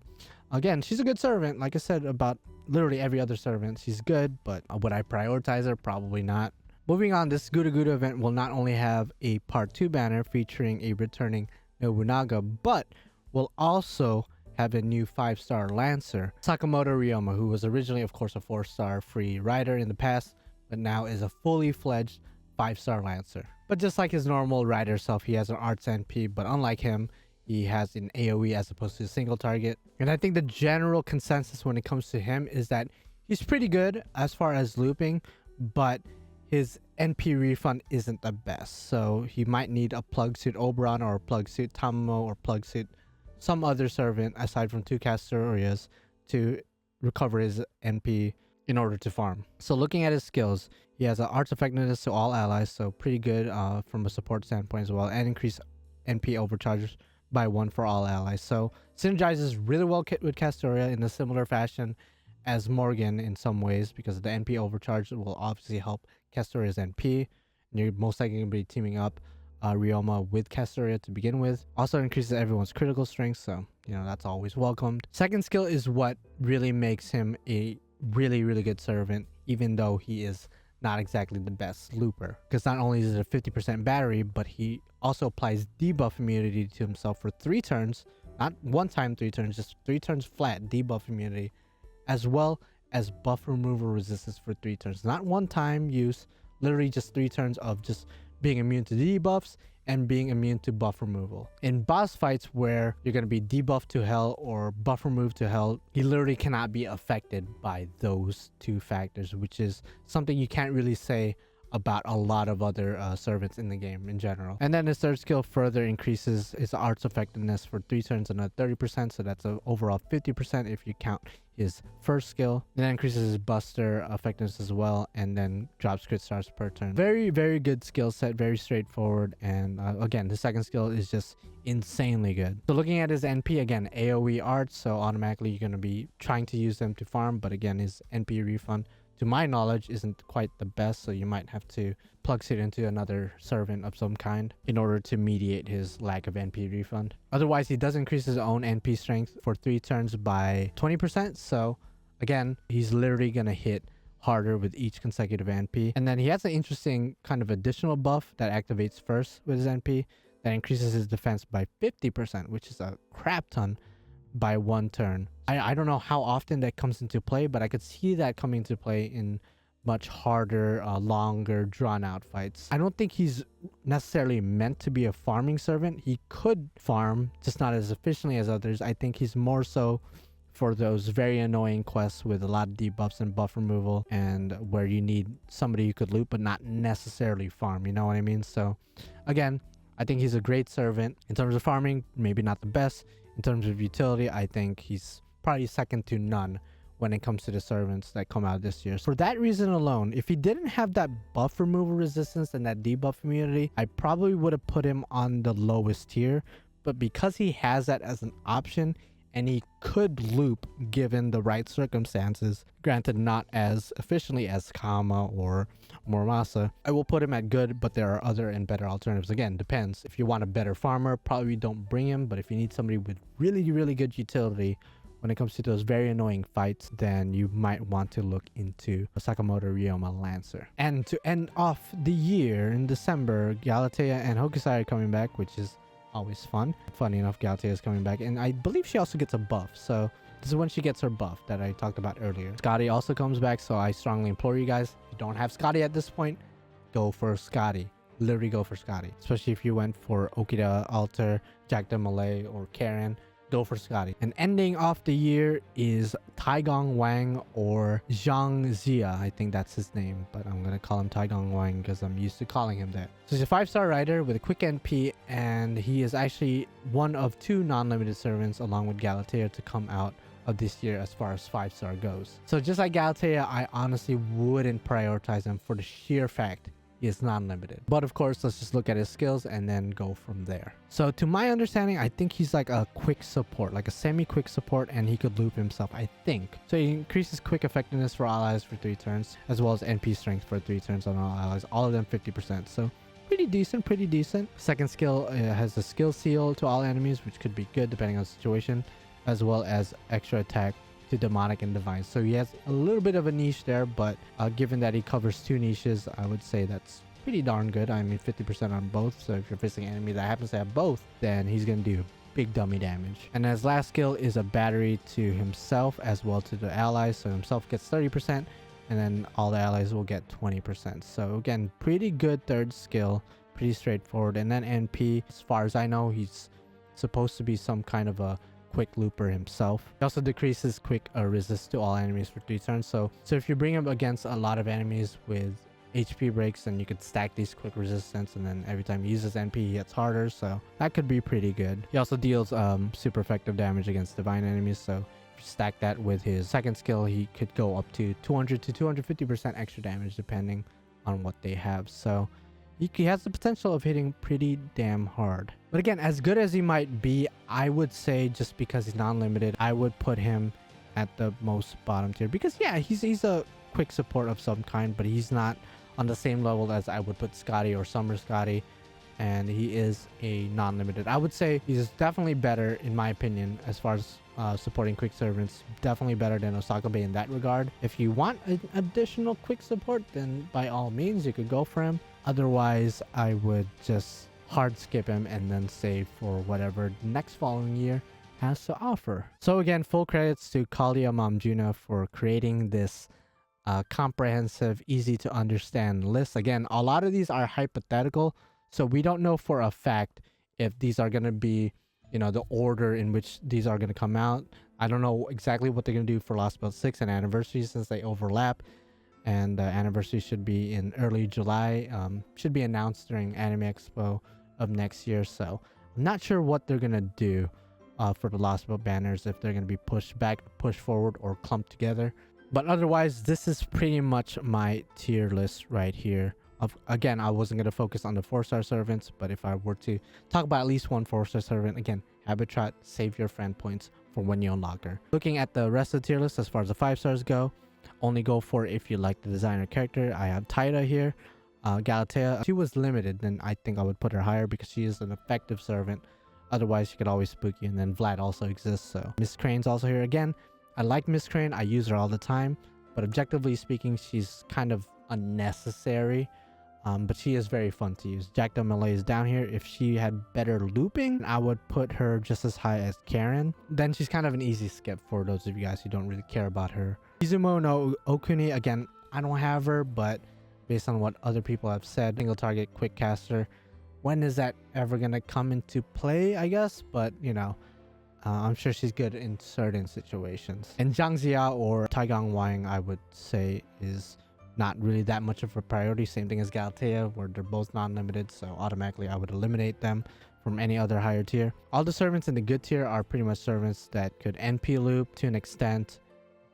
again, she's a good servant. Like I said, about literally every other servant, she's good, but would I prioritize her? Probably not. Moving on, this Gura event will not only have a part 2 banner featuring a returning Nobunaga, but will also have a new 5-star Lancer, Sakamoto Ryouma, who was originally, of course, a 4-star free rider in the past, but now is a fully fledged 5-star Lancer. But just like his normal rider self, he has an arts NP, but unlike him, he has an AoE as opposed to a single target. And I think the general consensus when it comes to him is that he's pretty good as far as looping, but his NP refund isn't the best. So he might need a plug suit Oberon or a plug suit Tamamo or plug suit some other servant aside from 2 caster areas to recover his NP in order to farm. So looking at his skills, he has an arts effectiveness to all allies, so pretty good from a support standpoint as well, and increase NP overcharges by 1 for all allies. So synergizes really well with Castoria in a similar fashion as Morgan in some ways, because the NP overcharge will obviously help Castoria's NP, and you're most likely going to be teaming up Ryouma with Castoria to begin with. Also increases everyone's critical strength, so that's always welcomed. Second skill is what really makes him a really good servant, even though he is not exactly the best looper, because not only is it a 50% battery, but he also applies debuff immunity to himself for 3 turns, not one time 3 turns, just 3 turns flat debuff immunity, as well as buff removal resistance for 3 turns, not one time use, literally just 3 turns of just being immune to debuffs and being immune to buff removal. In boss fights where you're going to be debuffed to hell or buff removed to hell, he literally cannot be affected by those 2 factors, which is something you can't really say about a lot of other servants in the game in general. And then his 3rd skill further increases his art's effectiveness for 3 turns another 30%, so that's an overall 50% if you count his 1st skill. Then increases his buster effectiveness as well, and then drops crit stars per turn. Very, very good skill set, very straightforward, and again, the 2nd skill is just insanely good. So looking at his NP, again, AoE arts, so automatically you're going to be trying to use them to farm, but again, his NP refund, to my knowledge, isn't quite the best, so you might have to plug it into another servant of some kind in order to mediate his lack of NP refund. Otherwise, he does increase his own NP strength for 3 turns by 20%, so again, he's literally gonna hit harder with each consecutive NP. And then he has an interesting kind of additional buff that activates first with his NP that increases his defense by 50%, which is a crap ton by 1 turn. I don't know how often that comes into play, but I could see that coming into play in much harder, longer, drawn-out fights. I don't think he's necessarily meant to be a farming servant. He could farm, just not as efficiently as others. I think he's more so for those very annoying quests with a lot of debuffs and buff removal, and where you need somebody you could loot but not necessarily farm, you know what I mean? So again, I think he's a great servant. In terms of farming, maybe not the best. In terms of utility, I think he's probably second to none when it comes to the servants that come out this year. So for that reason alone, if he didn't have that buff removal resistance and that debuff immunity, I probably would have put him on the lowest tier. But because he has that as an option, and he could loop given the right circumstances, granted not as efficiently as Kama or Muramasa, I will put him at good, but there are other and better alternatives. Again, depends. If you want a better farmer, probably don't bring him, but if you need somebody with really, really good utility when it comes to those very annoying fights, then you might want to look into Sakamoto Ryouma Lancer. And to end off the year in December, Galatea and Hokusai are coming back, which is always fun. Funny enough, Galatea is coming back, and I believe she also gets a buff, so this is when she gets her buff that I talked about earlier. Scotty also comes back, so I strongly implore you guys, if you don't have Scotty at this point, go for Scotty. Literally go for Scotty. Especially if you went for Okita, Alter, Jacques de Molay, or Caren, go for Scotty. And ending off the year is Taigong Wang or Jiang Ziya. I think that's his name, but I'm gonna call him Taigong Wang because I'm used to calling him that. So he's a 5-star rider with a quick NP, and he is actually one of 2 non-limited servants along with Galatea to come out of this year as far as 5-star goes. So just like Galatea, I honestly wouldn't prioritize him for the sheer fact he is non-limited. But of course, let's just look at his skills and then go from there. So to my understanding, I think he's like a quick support, like a semi-quick support, and he could loop himself, I think. So he increases quick effectiveness for all allies for 3 turns, as well as NP strength for 3 turns on all allies, all of them 50%. So pretty decent, pretty decent. Second skill has a skill seal to all enemies, which could be good depending on the situation, as well as extra attack to demonic and divine. So he has a little bit of a niche there, but given that he covers 2 niches, I would say that's pretty darn good. I mean, 50% on both. So if you're facing an enemy that happens to have both, then he's gonna do big dummy damage. And his last skill is a battery to himself as well to the allies. So himself gets 30%, and then all the allies will get 20%. So again, pretty good 3rd skill, pretty straightforward. And then NP, as far as I know, he's supposed to be some kind of a quick looper himself. He also decreases quick resist to all enemies for 3 turns. So if you bring him against a lot of enemies with HP breaks, then you could stack these quick resistance, and then every time he uses NP, he hits harder. So that could be pretty good. He also deals super effective damage against divine enemies. So if you stack that with his 2nd skill, he could go up to 200 to 250% extra damage depending on what they have. So he has the potential of hitting pretty damn hard. But again, as good as he might be, I would say just because he's non-limited, I would put him at the most bottom tier. Because yeah, he's a quick support of some kind, but he's not on the same level as I would put Scotty or Summer Scotty. And he is a non-limited. I would say he's definitely better, in my opinion, as far as supporting quick servants. Definitely better than Osaka Bay in that regard. If you want an additional quick support, then by all means you could go for him. Otherwise, I would just hard skip him and then save for whatever next following year has to offer. So again, full credits to Kalia Mamjuna for creating this comprehensive, easy to understand list. Again, a lot of these are hypothetical, so we don't know for a fact if these are going to be, you know, the order in which these are going to come out. I don't know exactly what they're going to do for Lostbelt 6 and Anniversary, since they overlap, and Anniversary should be in early July. Should be announced during Anime Expo of next year, so I'm not sure what they're going to do for the Lostbelt banners, if they're going to be pushed back, pushed forward, or clumped together. But otherwise, this is pretty much my tier list right here. Again, I wasn't going to focus on the 4-star servants, but if I were to talk about at least one 4-star servant, again, Habitat, save your friend points for when you unlock her. Looking at the rest of the tier list, as far as the 5-stars go, only go for it if you like the designer character. I have Taira here. Galatea, she was limited, then I think I would put her higher because she is an effective servant. Otherwise, she could always spook you, and then Vlad also exists, so. Miss Crane's also here. Again, I like Miss Crane, I use her all the time, but objectively speaking, she's kind of unnecessary. But she is very fun to use. Jacques de Molay is down here. If she had better looping, I would put her just as high as Caren. Then she's kind of an easy skip for those of you guys who don't really care about her. Izumo no Okuni, again, I don't have her, but based on what other people have said, single target quick caster. When is that ever gonna come into play, I guess? But, you know, I'm sure she's good in certain situations. And Ziya or Taigong Wang, I would say, is not really that much of a priority. Same thing as Galatea, where they're both non-limited, so automatically I would eliminate them from any other higher tier. All the servants in the good tier are pretty much servants that could NP loop to an extent,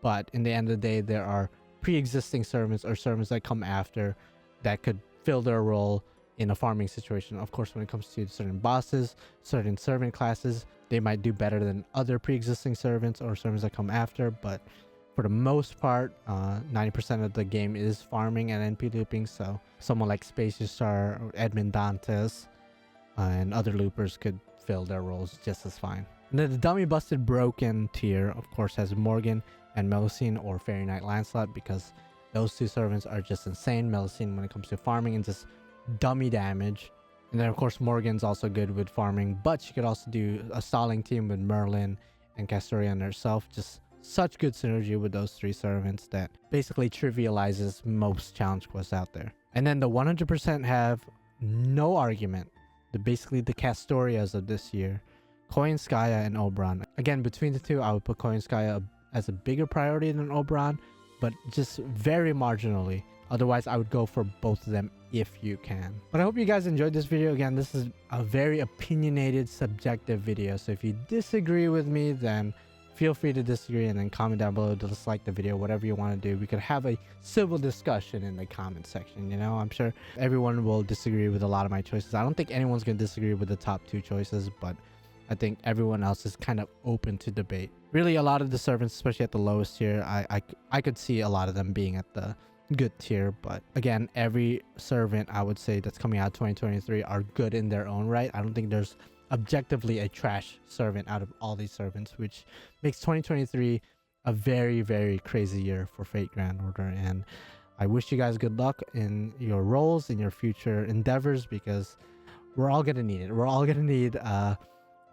but in the end of the day, there are pre-existing servants or servants that come after that could fill their role in a farming situation. Of course, when it comes to certain bosses, certain servant classes, they might do better than other pre-existing servants or servants that come after, but for the most part, 90% of the game is farming and NP looping, so someone like Spacious Star or Edmund Dantes and other loopers could fill their roles just as fine. And then the dummy busted broken tier, of course, has Morgan and Melusine or Fairy Knight Lancelot, because those two servants are just insane. Melusine when it comes to farming and just dummy damage. And then of course Morgan's also good with farming, but she could also do a stalling team with Merlin and Castorian herself. Just such good synergy with those three servants that basically trivializes most challenge quests out there. And then the 100% have no argument. Basically the Castorias of this year, Koyanskaya and Oberon. Again, between the two, I would put Koyanskaya as a bigger priority than Oberon, but just very marginally. Otherwise, I would go for both of them if you can. But I hope you guys enjoyed this video. Again, this is a very opinionated, subjective video. So if you disagree with me, then feel free to disagree and then comment down below, dislike the video, whatever you want to do. We could have a civil discussion in the comment section, you know? I'm sure everyone will disagree with a lot of my choices. I don't think anyone's going to disagree with the top two choices, but I think everyone else is kind of open to debate. Really, a lot of the servants, especially at the lowest tier, I could see a lot of them being at the good tier. But again, every servant I would say that's coming out 2023 are good in their own right. I don't think there's objectively a trash servant out of all these servants, which makes 2023 a very, very crazy year for Fate Grand Order. And I wish you guys good luck in your roles, in your future endeavors, because we're all gonna need it. We're all gonna need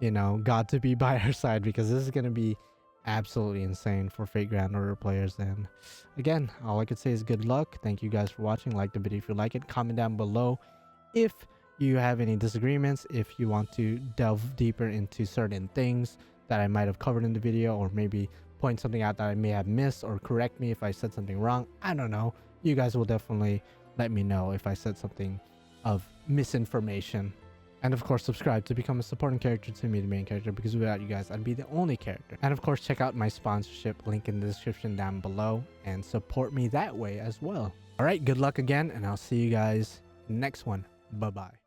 you know, God to be by our side, because this is gonna be absolutely insane for Fate Grand Order players. And again, all I could say is good luck. Thank you guys for watching. Like the video if you like it. Comment down below if you have any disagreements, if you want to delve deeper into certain things that I might have covered in the video, or maybe point something out that I may have missed, or correct me if I said something wrong. I don't know. You guys will definitely let me know if I said something of misinformation. And of course, subscribe to become a supporting character to me, the main character, because without you guys, I'd be the only character. And of course, check out my sponsorship link in the description down below and support me that way as well. All right, good luck again, and I'll see you guys next one. Bye-bye.